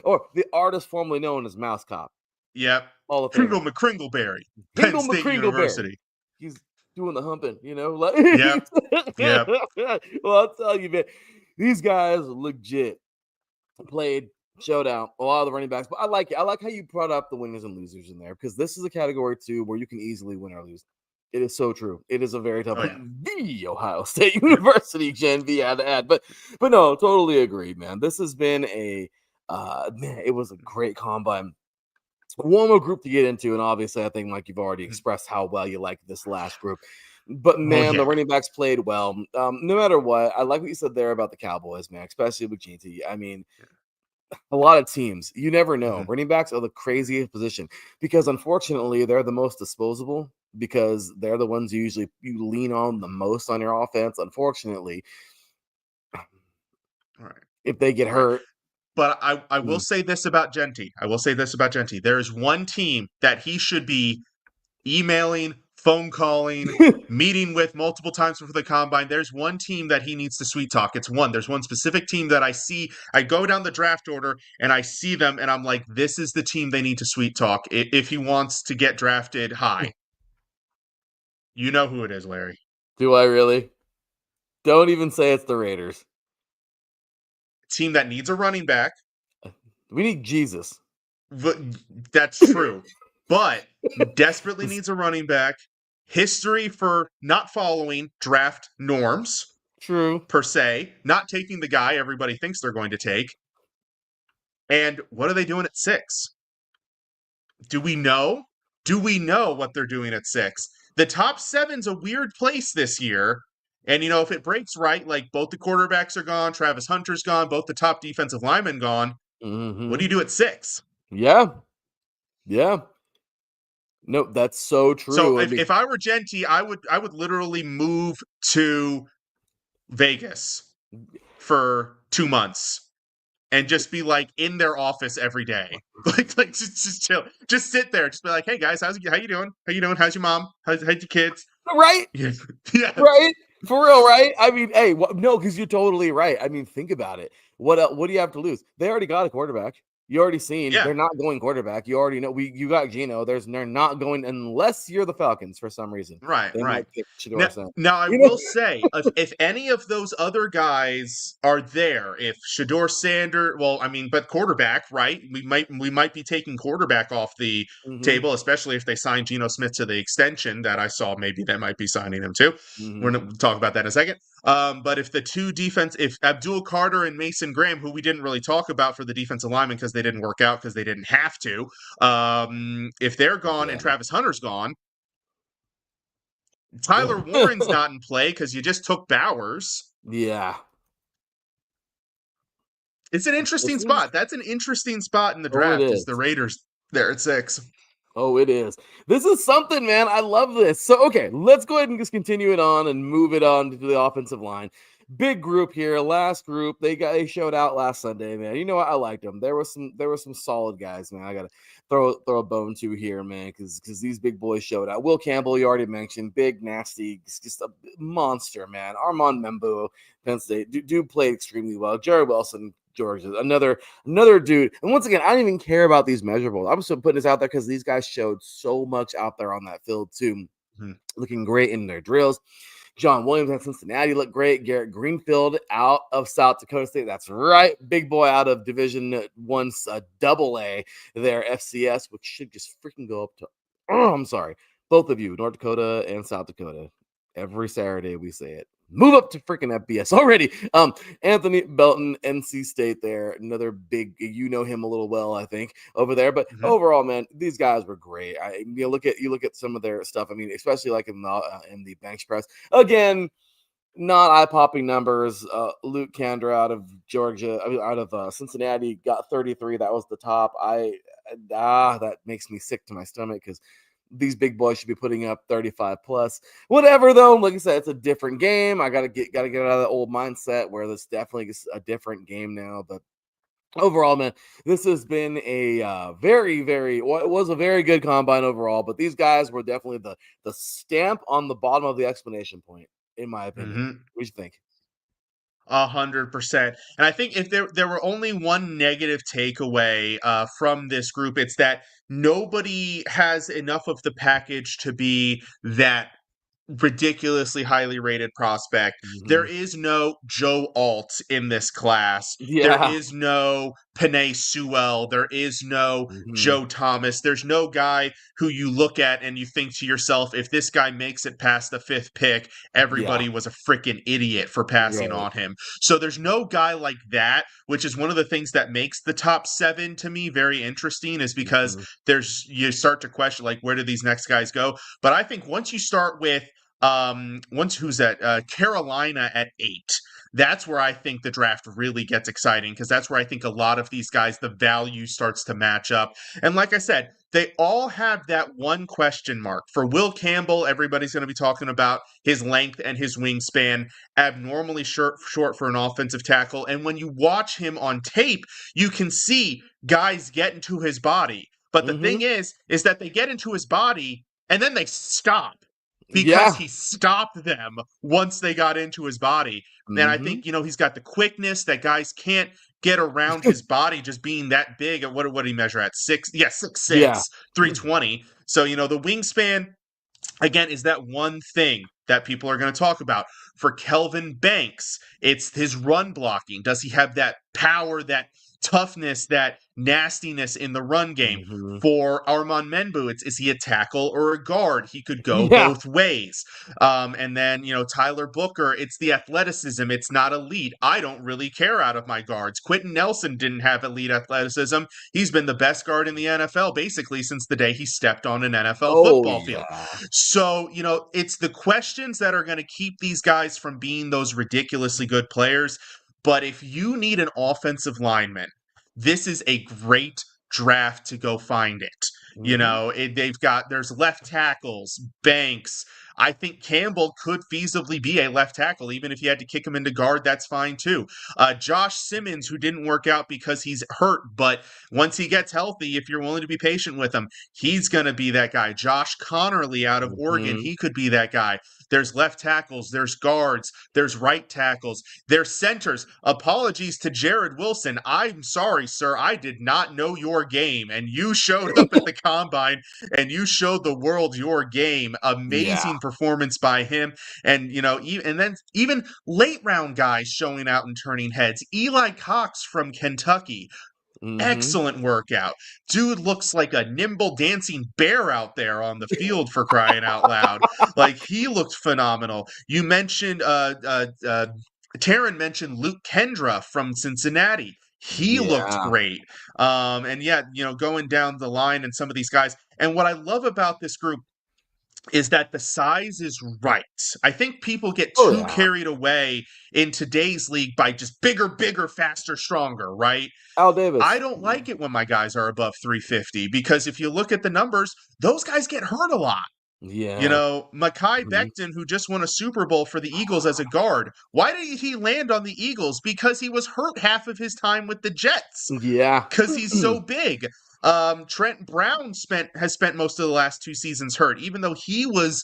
Or the artist formerly known as Mouse Cop. Yep. Kringle McCringleberry, Penn State University. He's doing the humping, Yep. Well, I'll tell you, man, these guys legit played showdown. A lot of the running backs, but I like it. I like how you brought up the winners and losers in there because this is a category too where you can easily win or lose. It is so true. It is a very tough The Ohio State University, Gen V had to add. But no, totally agreed, man. This has been it was a great combine. One more group to get into, and obviously I think, Mike, you've already expressed how well you like this last group. But, man, the running backs played well. No matter what, I like what you said there about the Cowboys, man, especially with GT. I mean, a lot of teams, you never know. Running backs are the craziest position because, unfortunately, they're the most disposable because they're the ones you lean on the most on your offense, unfortunately. If they get hurt. But I will say this about Genty. There is one team that he should be emailing, phone calling, meeting with multiple times before the combine. There's one team that he needs to sweet talk. There's one specific team that I see. I go down the draft order and I see them and I'm like, this is the team they need to sweet talk if he wants to get drafted high. You know who it is, Larry. Do I really? Don't even say it's the Raiders. Team that needs a running back. We need Jesus. That's true. But desperately needs a running back. History for not following draft norms. True. Per se. Not taking the guy everybody thinks they're going to take. And what are they doing at 6? Do we know? Do we know what they're doing at 6? The top 7's a weird place this year. And, if it breaks right, like both the quarterbacks are gone, Travis Hunter's gone, both the top defensive linemen gone, what do you do at 6? Yeah. No, that's so true. So if I were Genty, I would literally move to Vegas for 2 months and just be like in their office every day. like just chill. Just sit there. Just be like, hey guys, how you doing? How you doing? How's your mom? How's your kids? Right? Yeah. Right? For real, right? I mean, hey, no, because you're totally right. I mean, think about it. What do you have to lose? They already got a quarterback. You already seen Yeah. they're not going quarterback. You already know you got Geno. They're not going unless you're the Falcons for some reason. Right, They right. might pick Shador Now, Sanders. now I You know? will say, if any of those other guys are there, if Shador Sander, well, I mean, but quarterback, right? We might be taking quarterback off the Hmm. table, especially if they sign Geno Smith to the extension that I saw. Maybe they might be signing him too. We're Hmm. gonna talk about that in a second. But if the two defense, if Abdul Carter and Mason Graham, who we didn't really talk about for the defensive linemen because they didn't work out because they didn't have to, if they're gone and Yeah. Travis Hunter's gone. Tyler Warren's not in play because you just took Bowers. Yeah. It's an interesting This is spot. That's an interesting spot in the oh, it draft. Is the is. Raiders there at 6? Oh, it is. This is something, man. I love this. So, okay, let's go ahead and just continue it on and move it on to the offensive line. Big group here. Last group. They showed out last Sunday, man. You know what? I liked them. There were some solid guys, man. I gotta throw a bone to here, man, because these big boys showed out. Will Campbell, you already mentioned, big, nasty, just a monster, man. Armand Membo, Penn State, dude played extremely well. Jerry Wilson, Georgia, another dude. And once again, I don't even care about these measurables. I'm just putting this out there because these guys showed so much out there on that field too, Mhm. looking great in their drills. John Williams at Cincinnati looked great. Garrett Greenfield out of South Dakota State. That's right. Big boy out of Division One, double A there, FCS, which should just freaking go up to, oh, I'm sorry, both of you, North Dakota and South Dakota. Every Saturday we say it. Move up to freaking FBS already. Anthony Belton, NC State there. Another big, you know him a little well, I think, over there. But Mhm. overall, man, these guys were great. You look at some of their stuff. I mean, especially like in the bench press. Again, not eye-popping numbers. Luke Kandra out of Georgia, out of Cincinnati, got 33. That was the top. That makes me sick to my stomach because these big boys should be putting up 35 plus. Whatever though, like I said, it's a different game. I gotta get out of that old mindset where this definitely is a different game now. But overall, man, this has been a it was a very good combine overall. But these guys were definitely the stamp on the bottom of the explanation point, in my opinion. Mhm. What do you think? 100%. And I think if there were only one negative takeaway from this group, it's that nobody has enough of the package to be that ridiculously highly rated prospect. There Mm-hmm. is no Joe Alt in this class. There Yeah. is no Panay Sewell. There is no Mm-hmm. Joe Thomas. There's no guy who you look at and you think to yourself, if this guy makes it past the 5th pick, Yeah. everybody was a freaking idiot for passing Right. on him. So there's no guy like that, which is one of the things that makes the top 7 to me very interesting, is because Mm-hmm. you start to question, like, where do these next guys go? But I think once you start with once who's at Carolina at 8, that's where I think the draft really gets exciting, because that's where I think a lot of these guys, the value starts to match up. And like I said, they all have that one question mark. For Will Campbell, everybody's going to be talking about his length and his wingspan, abnormally short for an offensive tackle. And when you watch him on tape, you can see guys get into his body. But the Mm-hmm. thing is that they get into his body and then they stop because Yeah. he stopped them once they got into his body. And I Mm-hmm. think, he's got the quickness that guys can't get around his body just being that big. What did he measure at? 6'6", Yeah. 320. So, the wingspan, again, is that one thing that people are going to talk about. For Kelvin Banks, it's his run blocking. Does he have that power, that toughness, that nastiness in the run game? Mm-hmm. For Armand Menbu, is he a tackle or a guard? He could go Yeah. both ways. And then, Tyler Booker, it's the athleticism. It's not elite. I don't really care out of my guards. Quentin Nelson didn't have elite athleticism. He's been the best guard in the NFL basically since the day he stepped on an NFL Oh football field. yeah. So, it's the questions that are going to keep these guys from being those ridiculously good players. But if you need an offensive lineman, this is a great draft to go find it. Mm-hmm. There's left tackles, Banks, I think Campbell could feasibly be a left tackle. Even if you had to kick him into guard, that's fine too. Josh Simmons, who didn't work out because he's hurt, but once he gets healthy, if you're willing to be patient with him, he's going to be that guy. Josh Connerly out of Oregon, he could be that guy. There's left tackles, there's guards, there's right tackles, there's centers. Apologies to Jared Wilson. I'm sorry, sir. I did not know your game, and you showed up at the combine and you showed the world your game. Amazing performance by him. And, and then even late round guys showing out and turning heads. Eli Cox from Kentucky. Excellent workout. Dude looks like a nimble dancing bear out there on the field, for crying out loud. Like, he looked phenomenal. You mentioned Taryn mentioned Luke Kendra from Cincinnati. He looked great. And yeah, going down the line and some of these guys. And what I love about this group is that the size is right. I think people get too carried away in today's league by just bigger, faster, stronger, right? Al Davis. I don't like it when my guys are above 350 because if you look at the numbers, those guys get hurt a lot. Yeah. Mekhi Becton, who just won a Super Bowl for the Eagles as a guard, why did he land on the Eagles? Because he was hurt half of his time with the Jets. Yeah. Because he's so big. Trent Brown has spent most of the last 2 seasons hurt, even though he was,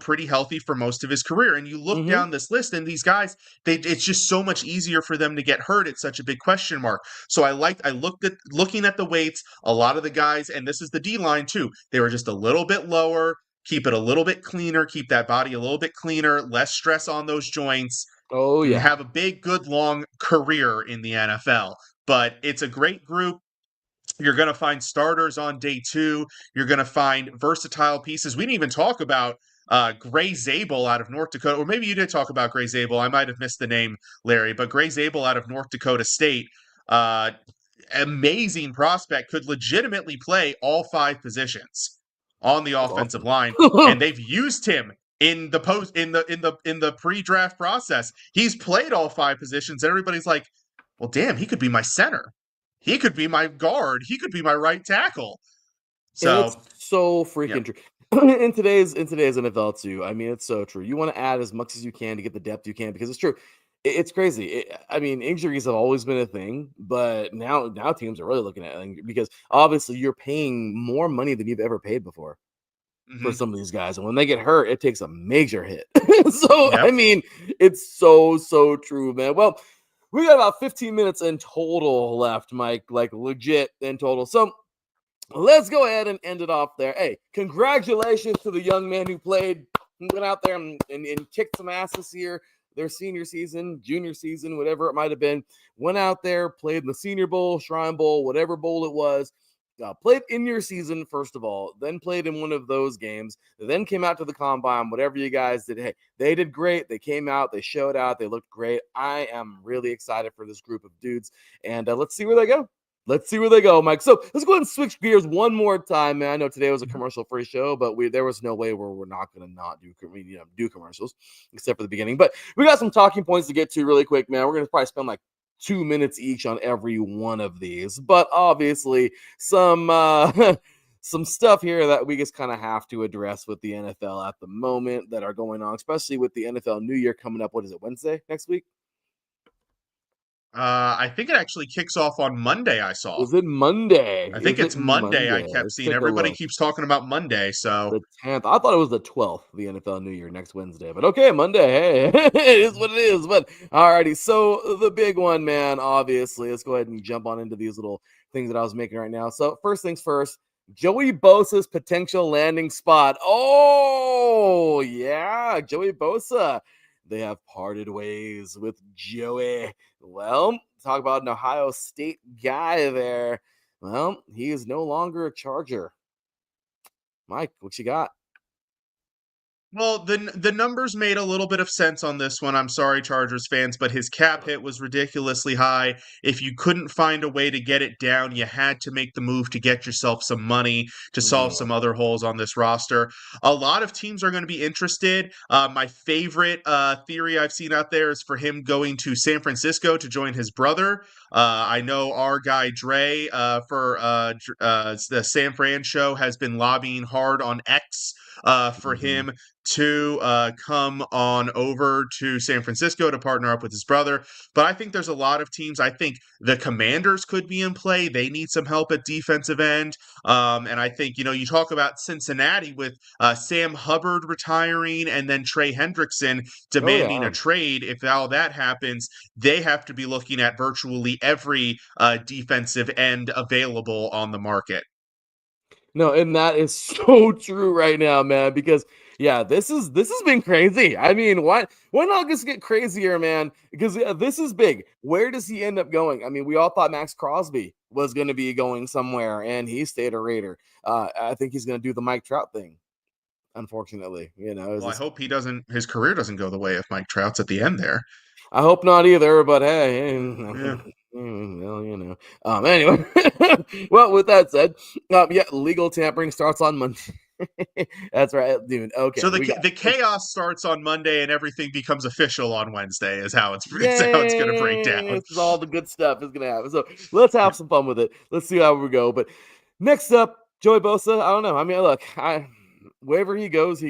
pretty healthy for most of his career. And you look down this list, and these guys, it's just so much easier for them to get hurt. It's such a big question mark. So looking at the weights, a lot of the guys, and this is the D line too, they were just a little bit lower. Keep it a little bit cleaner, keep that body a little bit cleaner, less stress on those joints. Oh, yeah. And have a big, good, long career in the NFL. But it's a great group. You're going to find starters on day 2. You're going to find versatile pieces. We didn't even talk about Gray Zabel out of North Dakota. Or maybe you did talk about Gray Zabel. I might have missed the name, Larry. But Gray Zabel out of North Dakota State, amazing prospect, could legitimately play all 5 positions on the offensive line. And they've used him in the pre-draft process. He's played all 5 positions. And everybody's like, well, damn, he could be my center. He could be my guard. He could be my right tackle. So it's so freaking true. In today's NFL too. I mean, it's so true. You want to add as much as you can to get the depth you can because it's true. It's crazy. Injuries have always been a thing, but now teams are really looking at it because obviously you're paying more money than you've ever paid before for some of these guys, and when they get hurt, it takes a major hit. So I mean, it's so true, man. Well, we got about 15 minutes in total left, Mike, like legit in total. So let's go ahead and end it off there. Hey, congratulations to the young man who went out there and kicked some ass this year. Their senior season, junior season, whatever it might have been. Went out there, played in the Senior Bowl, Shrine Bowl, whatever bowl it was. Played in your season, first of all, then played in one of those games, then came out to the combine, whatever you guys did. Hey, they did great. They came out, they showed out, they looked great. I am really excited for this group of dudes, and let's see where they go. Let's see where they go, Mike. So let's go ahead and switch gears one more time, man. I know today was a commercial-free show, but there was no way where we're not going to not do commercials, except for the beginning. But we got some talking points to get to really quick, man. We're going to probably spend like 2 minutes each on every one of these, but obviously some stuff here that we just kind of have to address with the NFL at the moment that are going on, especially with the NFL New Year coming up. What is it, Wednesday next week? I think it actually kicks off on Monday. I saw. Is it Monday? I think it's Monday. I kept seeing everybody keeps talking about Monday. So the 10th. I thought it was the 12th. The NFL New Year next Wednesday, but okay, Monday. Hey, it is what it is. But alrighty. So the big one, man. Obviously, let's go ahead and jump on into these little things that I was making right now. So first things first. Joey Bosa's potential landing spot. Oh yeah, Joey Bosa. They have parted ways with Joey. Well, talk about an Ohio State guy there. Well, he is no longer a Charger. Mike, what you got? Well, the numbers made a little bit of sense on this one. I'm sorry, Chargers fans, but his cap hit was ridiculously high. If you couldn't find a way to get it down, you had to make the move to get yourself some money to solve some other holes on this roster. A lot of teams are going to be interested. My favorite theory I've seen out there is for him going to San Francisco to join his brother. I know our guy Dre for the San Fran show has been lobbying hard on X for him to come on over to San Francisco to partner up with his brother. But I think there's a lot of teams. I think the Commanders could be in play. They need some help at defensive end. And I think, you talk about Cincinnati with Sam Hubbard retiring and then Trey Hendrickson demanding a trade. If all that happens, they have to be looking at virtually every defensive end available on the market. No, and that is so true right now, man, because this has been crazy. I mean, why not just get crazier, man? Because this is big. Where does he end up going? I mean, we all thought Max Crosby was going to be going somewhere, and he stayed a Raider. I think he's going to do the Mike Trout thing, unfortunately. Well, I hope his career doesn't go the way of Mike Trout's at the end there. I hope not either, but hey, Yeah. well, anyway, well, with that said, legal tampering starts on Monday. That's right, dude. Okay. So the chaos starts on Monday and everything becomes official on Wednesday is how it's going to break down. This is all the good stuff is going to happen. So let's have some fun with it. Let's see how we go. But next up, Joey Bosa. I don't know. I mean, look, wherever he goes,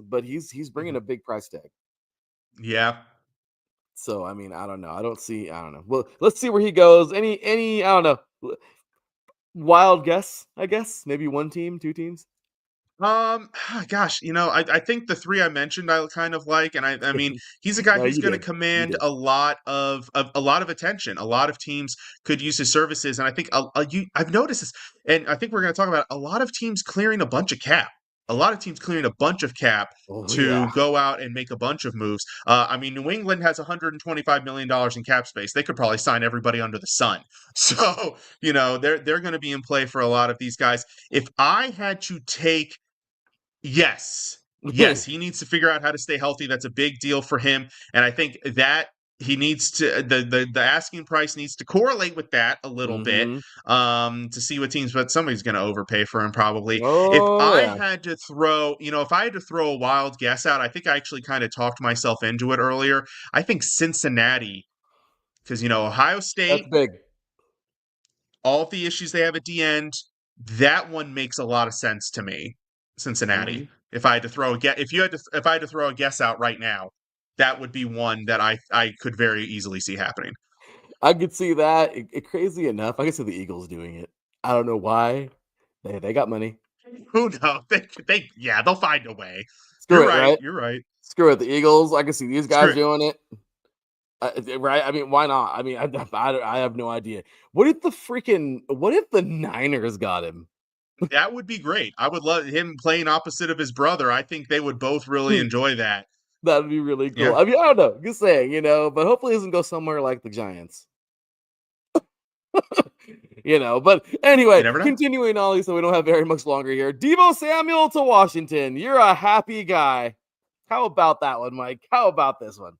but he's bringing a big price tag. Yeah. So, I mean, I don't know. I don't know. Well, let's see where he goes. Any, I don't know. Wild guess, I guess. Maybe one team, two teams. Gosh, I think the three I mentioned I kind of like, and I mean, he's a guy who's going to command a lot of attention. A lot of teams could use his services, and I think I've noticed this, and I think we're going to talk about a lot of teams clearing a bunch of cap. A lot of teams clearing a bunch of cap to go out and make a bunch of moves. I mean, New England has $125 million in cap space. They could probably sign everybody under the sun. So, they're going to be in play for a lot of these guys. If I had to take Yes, he needs to figure out how to stay healthy. That's a big deal for him, and I think that he needs to the asking price needs to correlate with that a little bit to see what teams. But somebody's going to overpay for him probably. If I had to throw a wild guess out, I think I actually kind of talked myself into it earlier. I think Cincinnati, because Ohio State. That's big. All of the issues they have at the end, that one makes a lot of sense to me. Cincinnati. If I had to throw a guess out right now, that would be one that I could very easily see happening. I could see that. Crazy enough, I could see the Eagles doing it. I don't know why. They got money. Who knows? They'll find a way. Screw it, right? You're right. Screw it. The Eagles. I can see these guys doing it. Right? I mean, why not? I mean, I have no idea. What if the Niners got him? That would be great. I would love him playing opposite of his brother. I think they would both really enjoy that. That'd be really cool. Yeah. I mean, I don't know. Just saying, but hopefully it doesn't go somewhere like the Giants. But anyway, continuing on, so we don't have very much longer here. Deebo Samuel to Washington. You're a happy guy. How about that one, Mike? How about this one?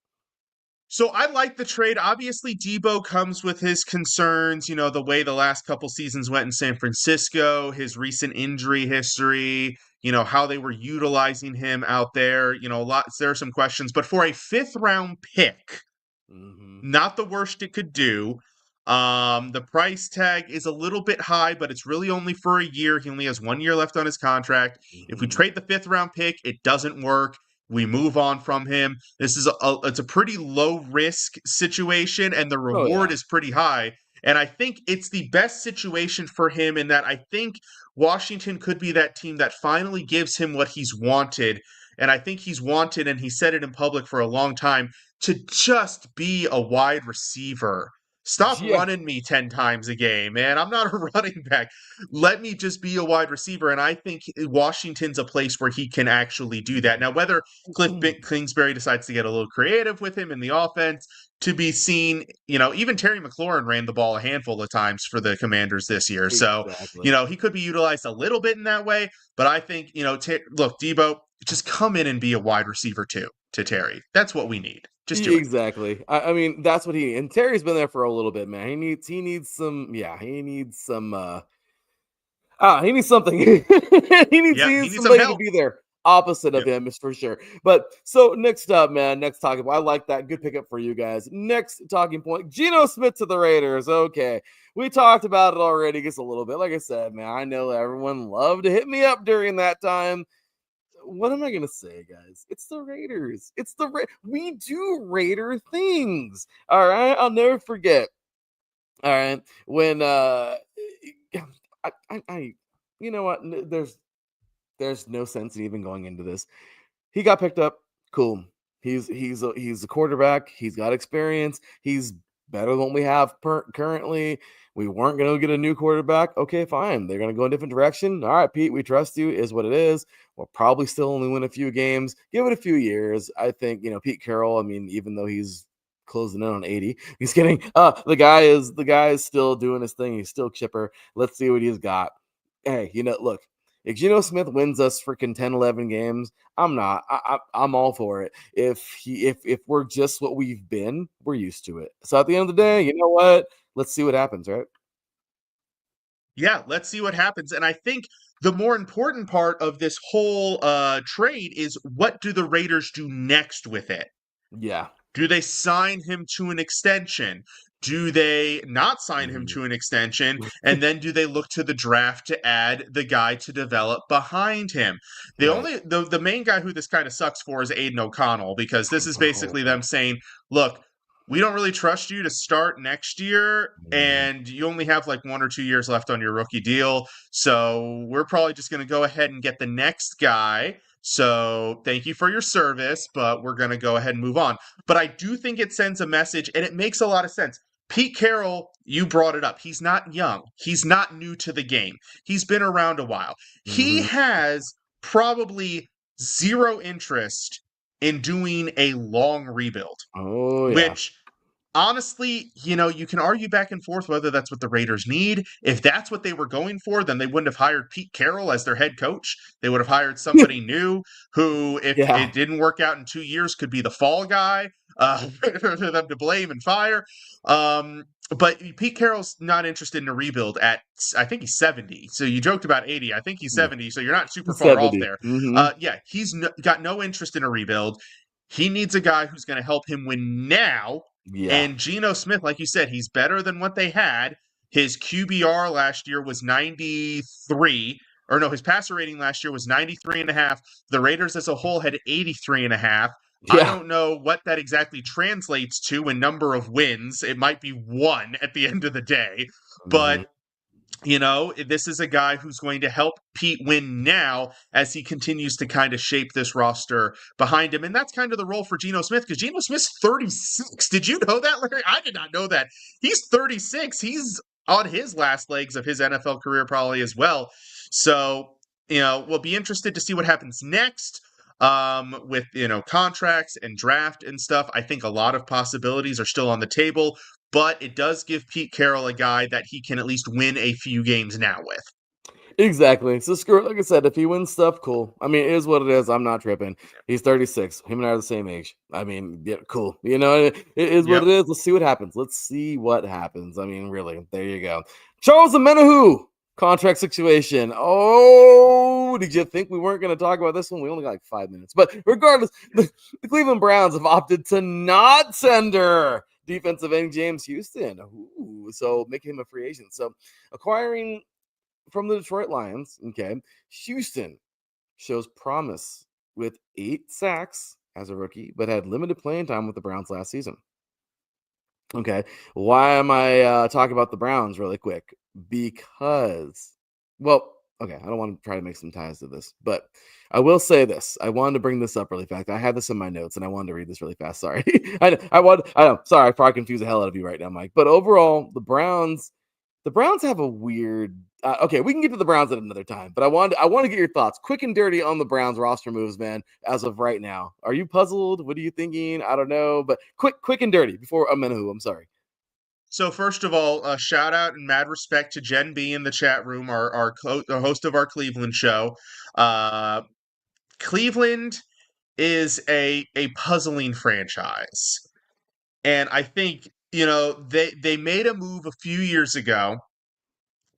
So I like the trade. Obviously, Deebo comes with his concerns, the way the last couple seasons went in San Francisco, his recent injury history, how they were utilizing him out there, there are some questions. But for a 5th-round pick, not the worst it could do. The price tag is a little bit high, but it's really only for a year. He only has 1 year left on his contract. If we trade the 5th-round pick, it doesn't work. We move on from him. This is it's a pretty low risk situation, and the reward is pretty high. And I think it's the best situation for him in that I think Washington could be that team that finally gives him what he's wanted. And I think he's wanted, and he said it in public for a long time, to just be a wide receiver. Stop running me 10 times a game, man. I'm not a running back. Let me just be a wide receiver. And I think Washington's a place where he can actually do that. Now, whether Cliff Kingsbury decides to get a little creative with him in the offense, to be seen, even Terry McLaurin ran the ball a handful of times for the Commanders this year. Exactly. So, he could be utilized a little bit in that way. But I think, look, Deebo, just come in and be a wide receiver too to Terry. That's what we need. Just do exactly. I mean, that's what and Terry's been there for a little bit, man. He needs something. he needs something. he needs somebody to be there opposite of him, is for sure. But so next up, man, next talking point. I like that. Good pickup for you guys. Next talking point, Geno Smith to the Raiders. Okay. We talked about it already just a little bit. Like I said, man, I know everyone loved to hit me up during that time. what am I gonna say, guys? It's the Raiders. We do Raider things. All right, I'll never forget. All right, when I you know what? There's no sense in even going into this. He got picked up. Cool. He's a quarterback. He's got experience. He's better than what we have currently. We weren't going to get a new quarterback. Okay, fine. They're going to go a different direction. All right, Pete, we trust you. Is what it is. We'll probably still only win a few games. Give it a few years. I think, Pete Carroll, I mean, even though he's closing in on 80, he's getting the guy is still doing his thing. He's still chipper. Let's see what he's got. Hey, look, if Geno Smith wins us freaking 10, 11 games, I'm not. I'm all for it. If we're just what we've been, we're used to it. So at the end of the day, you know what? Let's see what happens, right? Yeah, let's see what happens. And I think the more important part of this whole trade is, what do the Raiders do next with it? Yeah. Do they sign him to an extension? Do they not sign him to an extension? And then do they look to the draft to add the guy to develop behind him? The main guy who this kind of sucks for is Aiden O'Connell, because this is basically them saying, look, we don't really trust you to start next year, and you only have like 1 or 2 years left on your rookie deal. So we're probably just going to go ahead and get the next guy. So thank you for your service, but we're going to go ahead and move on. But I do think it sends a message, and it makes a lot of sense. Pete Carroll, you brought it up. He's not young. He's not new to the game. He's been around a while. He has probably zero interest in doing a long rebuild. Oh, yeah. Which, honestly, you can argue back and forth whether that's what the Raiders need. If that's what they were going for, then they wouldn't have hired Pete Carroll as their head coach. They would have hired somebody new who, if it didn't work out in 2 years, could be the fall guy for them to blame and fire. But Pete Carroll's not interested in a rebuild at, I think he's 70. So you joked about 80. I think he's 70, so you're not super far 70. off there. Yeah, he's got no interest in a rebuild. He needs a guy who's going to help him win now. Yeah. And Geno Smith, like you said, he's better than what they had. His QBR last year was 93. Or no, his passer rating last year was 93.5. The Raiders as a whole had 83.5. Yeah. I don't know what that exactly translates to in number of wins. It might be 1 at the end of the day. But this is a guy who's going to help Pete win now as he continues to kind of shape this roster behind him. And that's kind of the role for Geno Smith, because Geno Smith's 36. Did you know that, Larry? I did not know that. He's 36. He's on his last legs of his NFL career probably as well. So, we'll be interested to see what happens next with, contracts and draft and stuff. I think a lot of possibilities are still on the table. But it does give Pete Carroll a guy that he can at least win a few games now with. Exactly. So screw it. Like I said, if he wins stuff, cool. I mean, it is what it is. I'm not tripping. He's 36. Him and I are the same age. I mean, yeah, cool. It is what it is. Let's see what happens. I mean, really, there you go. Charles Omenihu, contract situation. Oh, did you think we weren't going to talk about this one? We only got like 5 minutes. But regardless, the Cleveland Browns have opted to not tender defensive end James Houston. Ooh, so making him a free agent. So acquiring from the Detroit Lions, okay, Houston shows promise with 8 sacks as a rookie, but had limited playing time with the Browns last season. Okay, why am I talking about the Browns really quick? Because, well, okay, I don't want to try to make some ties to this, but I will say this. I wanted to bring this up really fast. I had this in my notes, and I wanted to read this really fast. Sorry. I know. Sorry, I probably confused the hell out of you right now, Mike. But overall, the Browns have a weird. Okay, we can get to the Browns at another time, but I want to get your thoughts, quick and dirty, on the Browns roster moves, man. As of right now, are you puzzled? What are you thinking? I don't know, but quick and dirty before Omenihu. I'm sorry. So first of all, shout out and mad respect to Jen B in the chat room, our host of our Cleveland show. Cleveland is a puzzling franchise, and I think they made a move a few years ago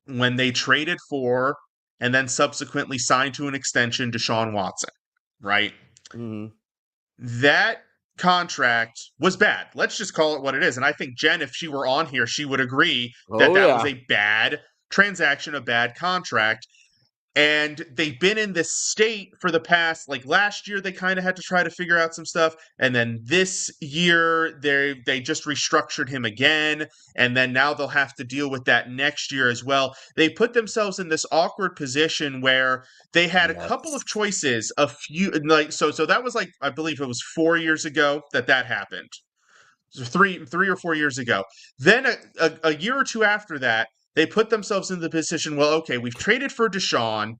when they traded for and then subsequently signed to an extension Deshaun Watson, right? Mm-hmm. That contract was bad. Let's just call it what it is. And I think Jen, if she were on here, she would agree that was a bad transaction, a bad contract. And they've been in this state for the past, like last year, they kind of had to try to figure out some stuff. And then this year, they just restructured him again. And then now they'll have to deal with that next year as well. They put themselves in this awkward position where they had a couple of choices, so that was like, I believe it was 4 years ago that happened. So three or 4 years ago. Then a year or two after that, they put themselves in the position, well, okay, we've traded for Deshaun.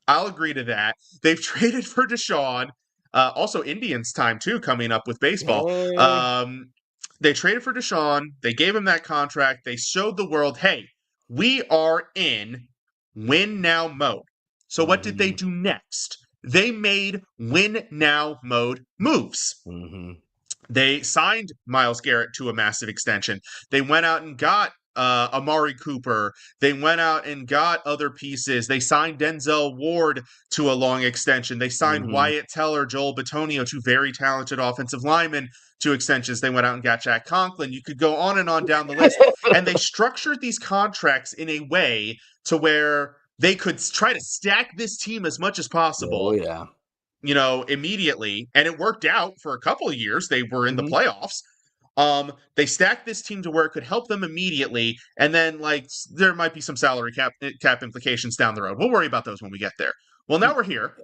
I'll agree to that. They've traded for Deshaun. Also, Indians time, too, coming up with baseball. They traded for Deshaun. They gave him that contract. They showed the world, hey, we are in win now mode. So what did they do next? They made win now mode moves. They signed Myles Garrett to a massive extension. They went out and got Amari Cooper. They went out and got other pieces. They signed Denzel Ward to a long extension. They signed Wyatt Teller, Joel Bitonio, two very talented offensive linemen, to extensions. They went out and got Jack Conklin. You could go on down the list. And they structured these contracts in a way to where they could try to stack this team as much as possible. Oh, yeah. Immediately. And it worked out for a couple of years. They were in the playoffs. They stacked this team to where it could help them immediately, and then there might be some salary cap implications down the road. We'll worry about those when we get there. Well, now we're here.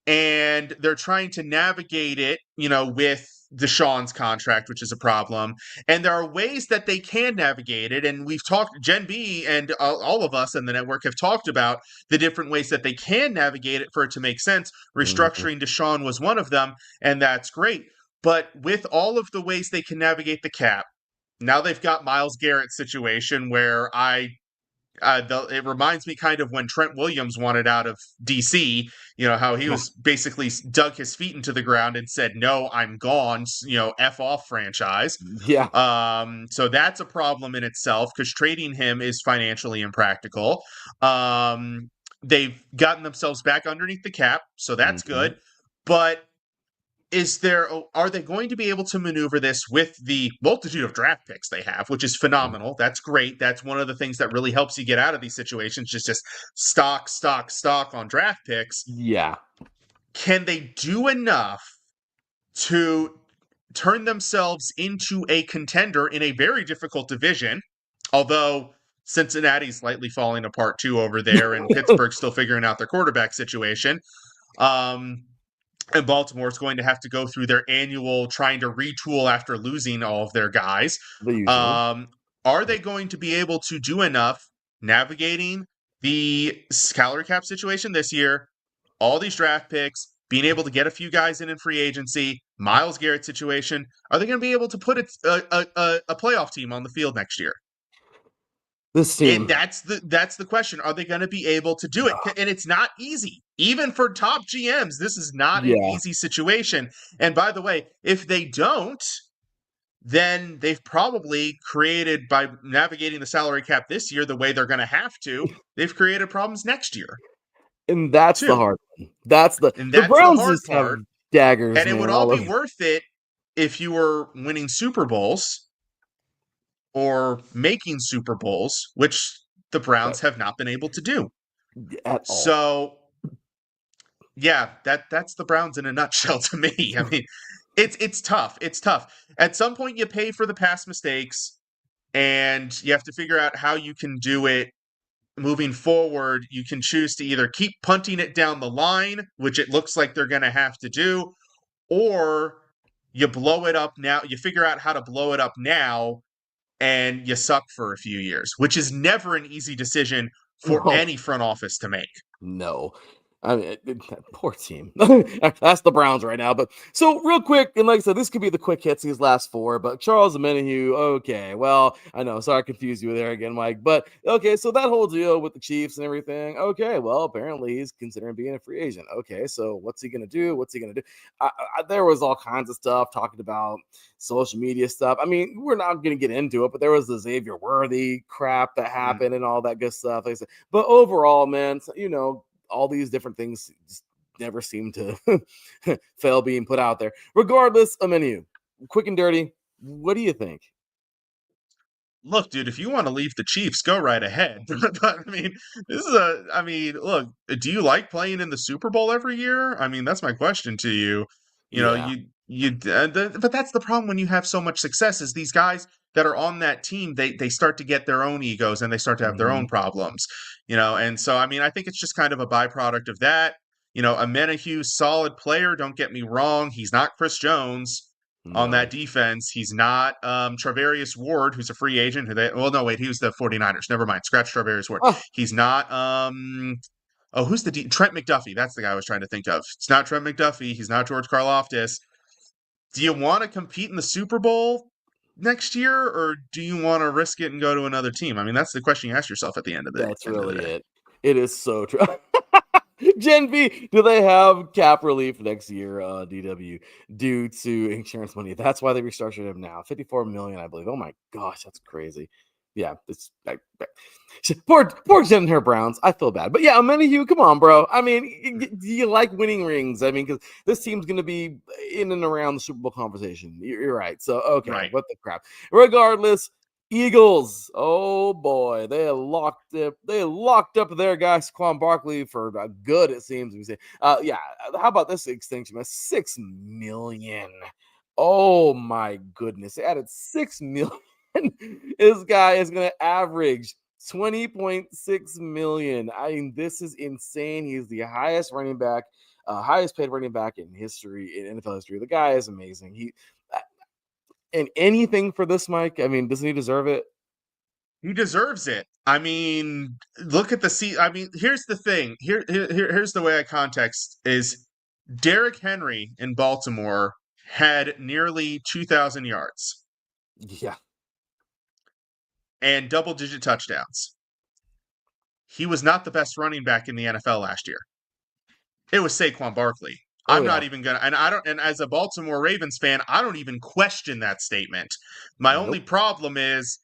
And they're trying to navigate it, with Deshaun's contract, which is a problem. And there are ways that they can navigate it. And we've talked, Gen B and all of us in the network have talked about the different ways that they can navigate it for it to make sense. Restructuring Deshaun was one of them, and that's great. But with all of the ways they can navigate the cap, now they've got Myles Garrett's situation where it reminds me kind of when Trent Williams wanted out of DC, how he was basically dug his feet into the ground and said, no, I'm gone, F off franchise. Yeah. So that's a problem in itself because trading him is financially impractical. They've gotten themselves back underneath the cap, so that's good. But are they going to be able to maneuver this with the multitude of draft picks they have, which is phenomenal? That's great. That's one of the things that really helps you get out of these situations, just stock on draft picks. Yeah. Can they do enough to turn themselves into a contender in a very difficult division? Although Cincinnati's slightly falling apart too over there, and Pittsburgh's still figuring out their quarterback situation. And Baltimore is going to have to go through their annual trying to retool after losing all of their guys. Are they going to be able to do enough navigating the salary cap situation this year, all these draft picks, being able to get a few guys in free agency, Myles Garrett situation? Are they going to be able to put a playoff team on the field next year? This team. That's the question. Are they going to be able to do it? And it's not easy. Even for top GMs, this is not an easy situation. And by the way, if they don't, then they've probably created, by navigating the salary cap this year the way they're going to have to, they've created problems next year. And that's the hard one. The Browns just have daggers. And it would all be worth it if you were winning Super Bowls or making Super Bowls, which the Browns have not been able to do at all. So, yeah, that's the Browns in a nutshell to me. I mean, it's tough. It's tough. At some point, you pay for the past mistakes, and you have to figure out how you can do it moving forward. You can choose to either keep punting it down the line, which it looks like they're going to have to do, or you blow it up now. You figure out how to blow it up now, and you suck for a few years, which is never an easy decision for any front office to make. No. I mean, poor team. That's the Browns right now. But so real quick, and like I said, this could be the quick hits these last four. But Charles Omenihu, okay. Well, I know. Sorry, I confused you there again, Mike. But okay, so that whole deal with the Chiefs and everything. Okay, well, apparently he's considering being a free agent. Okay, so what's he gonna do? There was all kinds of stuff talking about social media stuff. I mean, we're not gonna get into it, but there was the Xavier Worthy crap that happened and all that good stuff. Like I said, but overall, man, all these different things just never seem to fail being put out there. Regardless, Omenihu, quick and dirty, what do you think? Look, dude, if you want to leave the Chiefs, go right ahead. But I mean, I mean, look, do you like playing in the Super Bowl every year? I mean, that's my question to you. You know, Yeah. but that's the problem when you have so much success is these guys that are on that team, they start to get their own egos and they start to have their own Mhm. problems, and so, I mean, I think it's just kind of a byproduct of that. Amenahue, solid player, don't get me wrong. He's not Chris Jones on that No. defense. He's not Travarius Ward, who's a free agent. Well, no, wait, he was the 49ers. Never mind. Scratch Travarius Ward. Oh, He's not who's Trent McDuffie. That's the guy I was trying to think of. It's not Trent McDuffie. He's not George Karlaftis. Do you want to compete in the Super Bowl next year, or do you want to risk it and go to another team? I mean, that's the question you ask yourself at the end of the that's end of the really day. it. It is so true. Gen B, do they have cap relief next year, DW, due to insurance money? That's why they restructured him now. 54 million, I believe. Oh my gosh, that's crazy. Yeah, it's poor Hair Browns. I feel bad, but yeah, Amenahue, come on, bro. I mean, do you like winning rings? I mean, because this team's going to be in and around the Super Bowl conversation. You're right. So okay, Right. what the crap? Regardless, Eagles. Oh boy, they locked up. They locked up their guy Saquon Barkley for good. It seems we say. Yeah. How about this extension? $6 million. Oh my goodness! They added $6 million. This guy is going to average 20.6 million. I mean, this is insane. He's the highest running back, highest paid running back in history, in NFL history. The guy is amazing. And anything for this, Mike. I mean, doesn't he deserve it? He deserves it. I mean, look at I mean, here's the thing. Here's the way I context is Derrick Henry in Baltimore had nearly 2,000 yards Yeah. and double-digit touchdowns. He was not the best running back in the NFL last year. It was Saquon Barkley. Oh I'm yeah. not even gonna, and as a Baltimore Ravens fan, I don't even question that statement. My only Nope. problem is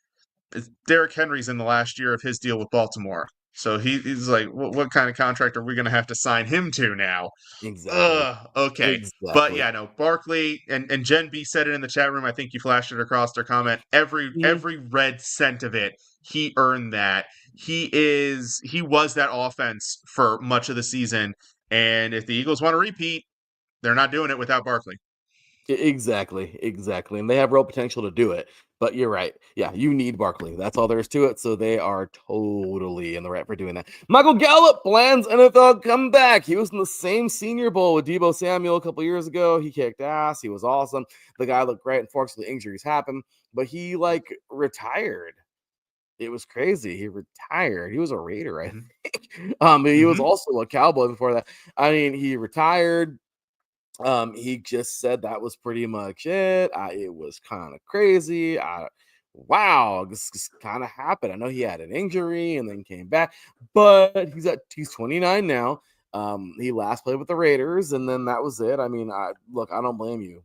Derrick Henry's in the last year of his deal with Baltimore. So he's like, what kind of contract are we going to have to sign him to now? Exactly. Okay. But Exactly. yeah, no, Barkley and Gen B said it in the chat room. I think you flashed it across their comment. Mhm. Every red cent of it, he earned that. He was that offense for much of the season. And if the Eagles want to repeat, they're not doing it without Barkley. Exactly. Exactly. And they have real potential to do it. But you're right. Yeah, you need Barkley. That's all there is to it. So they are totally in the right for doing that. Michael Gallup plans NFL comeback. He was in the same Senior Bowl with Deebo Samuel a couple years ago. He kicked ass. He was awesome. The guy looked great. Unfortunately, injuries happen, but he retired. It was crazy. He retired. He was a Raider, I Mm-hmm. think. But he was Mm-hmm. also a Cowboy before that. I mean, he retired. He just said that was pretty much it. It was kind of crazy. Wow, this kind of happened. I know he had an injury and then came back, but he's 29 now. He last played with the Raiders, and then that was it. I mean, I don't blame you.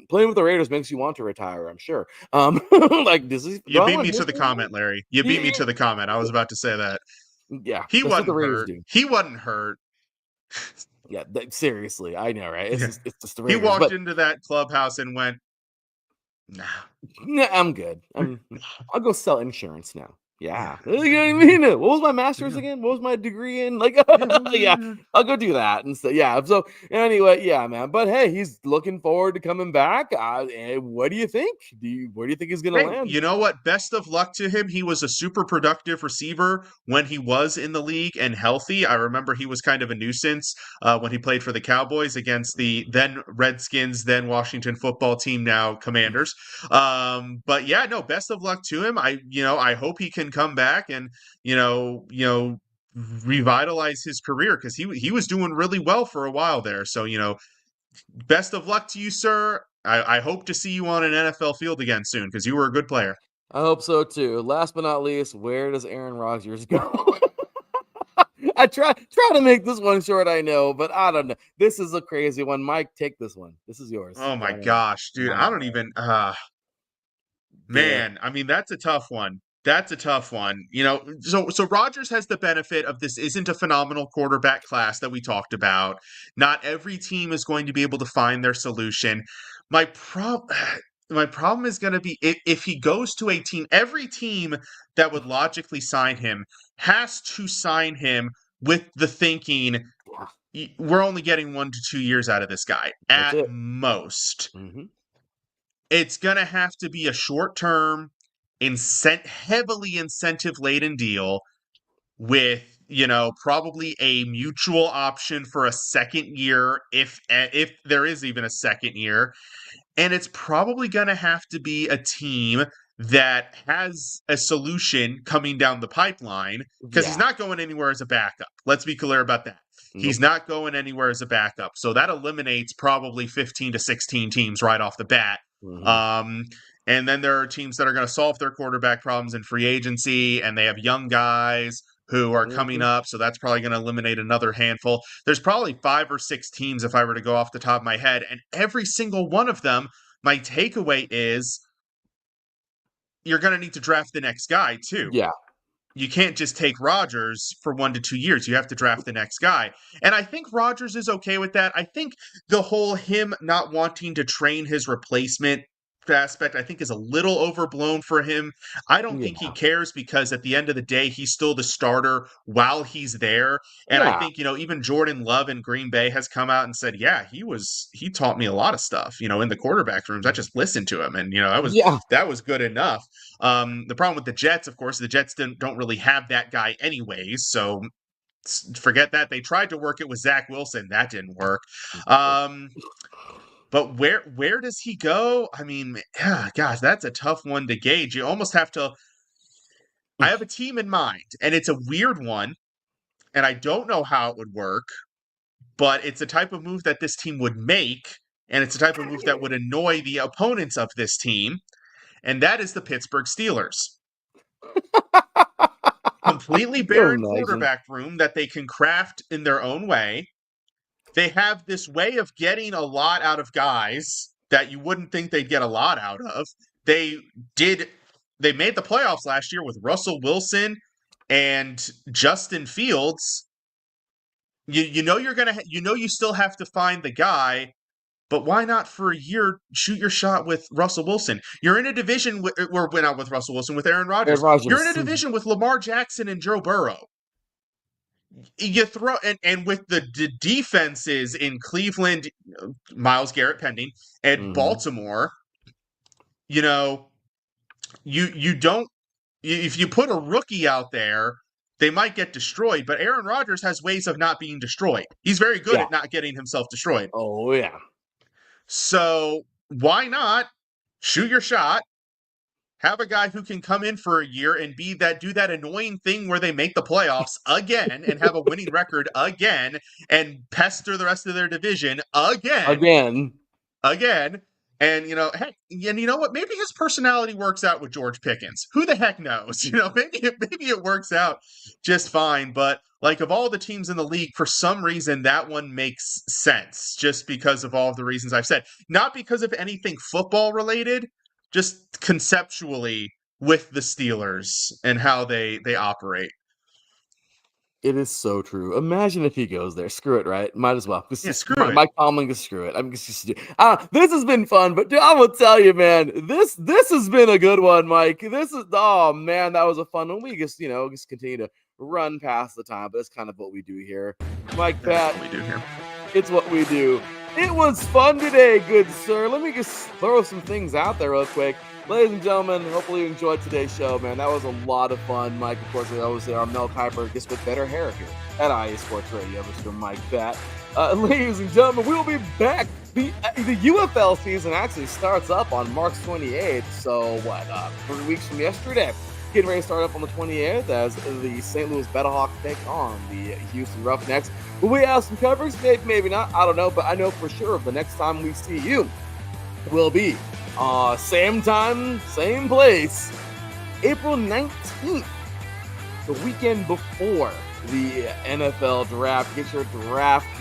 Playing with the Raiders makes you want to retire, I'm sure. Like this is You do I beat want me to the history? comment, Larry. You beat me to the comment. I was about to say that. Yeah, He that's what the wasn't Raiders hurt. do. He wasn't hurt. Yeah, seriously, I know, right? Yeah. It's just the He Raiders, walked but into that clubhouse and went, nah. nah, I'm good. I'll go sell insurance now. Yeah. You know what I mean? What was my master's Yeah. again? What was my degree in? Like, Yeah. yeah, I'll go do that. And so, yeah. So, anyway, yeah, man. But hey, he's looking forward to coming back. What do you think? Where do you think he's going to Hey, land? you know what? Best of luck to him. He was a super productive receiver when he was in the league and healthy. I remember he was kind of a nuisance when he played for the Cowboys against the then Redskins, then Washington football team, now Commanders. But yeah, no, best of luck to him. I hope he can come back and revitalize his career because he was doing really well for a while there. So best of luck to you, sir. I hope to see you on an NFL field again soon because you were a good player. I hope so too. Last but not least, where does Aaron Rodgers go? I try to make this one short, I know, but I don't know. This is a crazy one. Mike, take this one. This is yours. Oh my Fire away. gosh, dude. I Fire don't away. even Yeah. man, I mean that's a tough one. That's a tough one. So Rodgers has the benefit of this isn't a phenomenal quarterback class that we talked about. Not every team is going to be able to find their solution. My prob my problem is going to be if he goes to a team, every team that would logically sign him has to sign him with the thinking, we're only getting 1 to 2 years out of this guy at most. Mm-hmm. It's going to have to be a short-term, heavily incentive-laden deal with, probably a mutual option for a second year, if there is even a second year. And it's probably going to have to be a team that has a solution coming down the pipeline, because he's not going anywhere as a backup. Let's be clear about that. Nope. He's not going anywhere as a backup. So that eliminates probably 15 to 16 teams right off the bat. Mm-hmm. And then there are teams that are going to solve their quarterback problems in free agency, and they have young guys who are coming up, so that's probably going to eliminate another handful. There's probably 5 or 6 teams, if I were to go off the top of my head, and every single one of them, my takeaway is you're going to need to draft the next guy, too. Yeah. You can't just take Rodgers for 1 to 2 years. You have to draft the next guy. And I think Rodgers is okay with that. I think the whole him not wanting to train his replacement aspect, I think, is a little overblown for him. I don't think he cares, because at the end of the day, he's still the starter while he's there. And I think, even Jordan Love in Green Bay has come out and said, he taught me a lot of stuff, in the quarterback rooms. I just listened to him, and, that was good enough. The problem with the Jets, of course, the Jets don't really have that guy anyways, so forget that. They tried to work it with Zach Wilson. That didn't work. But where does he go? I mean, gosh, that's a tough one to gauge. You almost have to. I have a team in mind, and it's a weird one, and I don't know how it would work, but it's a type of move that this team would make, and it's a type of move that would annoy the opponents of this team, and that is the Pittsburgh Steelers. Completely barren quarterback room that they can craft in their own way. They have this way of getting a lot out of guys that you wouldn't think they'd get a lot out of. They made the playoffs last year with Russell Wilson and Justin Fields. You still have to find the guy, but why not for a year shoot your shot with Russell Wilson? You're in a division with Aaron Rodgers. You're in a division with Lamar Jackson and Joe Burrow. You throw and with the defenses in Cleveland, Myles Garrett pending, and Baltimore, you don't. If you put a rookie out there, they might get destroyed. But Aaron Rodgers has ways of not being destroyed. He's very good at not getting himself destroyed. Oh yeah. So why not shoot your shot? Have a guy who can come in for a year and do that annoying thing where they make the playoffs again and have a winning record again and pester the rest of their division again. And, heck, and you know what? Maybe his personality works out with George Pickens. Who the heck knows? Maybe it works out just fine. But like, of all the teams in the league, for some reason, that one makes sense just because of all of the reasons I've said. Not because of anything football related, just conceptually with the Steelers and how they operate. It is so true. Imagine if he goes there. Screw it, right? Might as well. Screw it. Mike Tomlin can screw it. this has been fun, but dude, I'm gonna tell you, man, this has been a good one, Mike. Oh man, that was a fun one. We just continue to run past the time, but that's kind of what we do here. Mike Patt, what we do here. It's what we do. It was fun today, good sir. Let me just throw some things out there real quick. Ladies and gentlemen, hopefully you enjoyed today's show, man. That was a lot of fun. Mike, of course, I always say our Mel Kiper gets with better hair here at IA Sports Radio, Mr. Mike Patt. Ladies and gentlemen, we will be back. The UFL season actually starts up on March 28th, so 3 weeks from yesterday. Getting ready to start up on the 28th as the St. Louis Battlehawks take on the Houston Roughnecks. Will we have some coverage? Maybe not. I don't know, but I know for sure the next time we see you will be same time, same place, April 19th, the weekend before the NFL draft. Get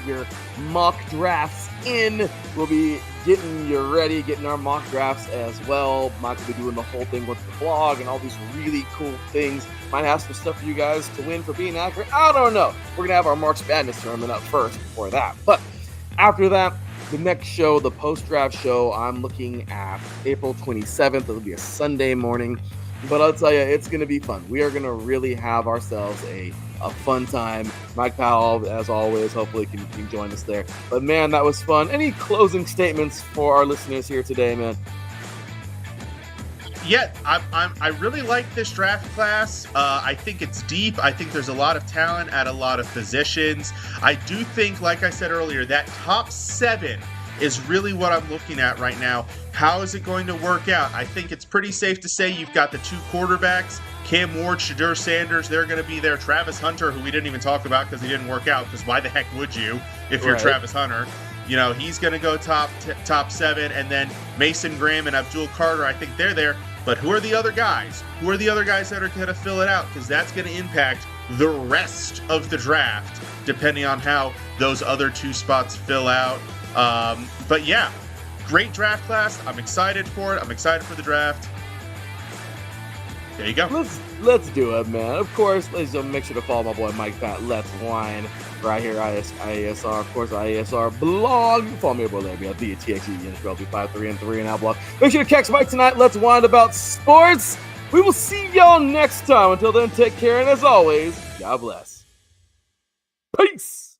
your mock drafts in. We'll be getting you ready, getting our mock drafts as well. Mike will be doing the whole thing with the blog and all these really cool things. Might have some stuff for you guys to win for being accurate. I don't know. We're going to have our March Madness tournament up first before that. But after that, The next show, the post-draft show, I'm looking at April 27th. It'll be a Sunday morning. But I'll tell you, it's going to be fun. We are going to really have ourselves a fun time. Mike Patt, as always, hopefully can join us there. But, man, that was fun. Any closing statements for our listeners here today, man? Yeah, I really like this draft class. I think it's deep. I think there's a lot of talent at a lot of positions. I do think, like I said earlier, that top 7 is really what I'm looking at right now. How is it going to work out? I think it's pretty safe to say you've got the 2 quarterbacks, Cam Ward, Shadur Sanders, they're going to be there. Travis Hunter, who we didn't even talk about because he didn't work out, because why the heck would you if you're Travis Hunter? You know, he's going to go top 7, and then Mason Graham and Abdul Carter, I think they're there. But who are the other guys? Who are the other guys that are going to fill it out? Because that's going to impact the rest of the draft, depending on how those other 2 spots fill out. But yeah, great draft class. I'm excited for it. I'm excited for the draft. There you go. Let's do it, man. Of course, please make sure to follow my boy Mike Patt. Let's Whine right here, IASR. Of course, IASR blog. You can follow me over there at the TXE53 and our blog. Make sure to catch Mike tonight. Let's whine about sports. We will see y'all next time. Until then, take care, and as always, God bless. Peace.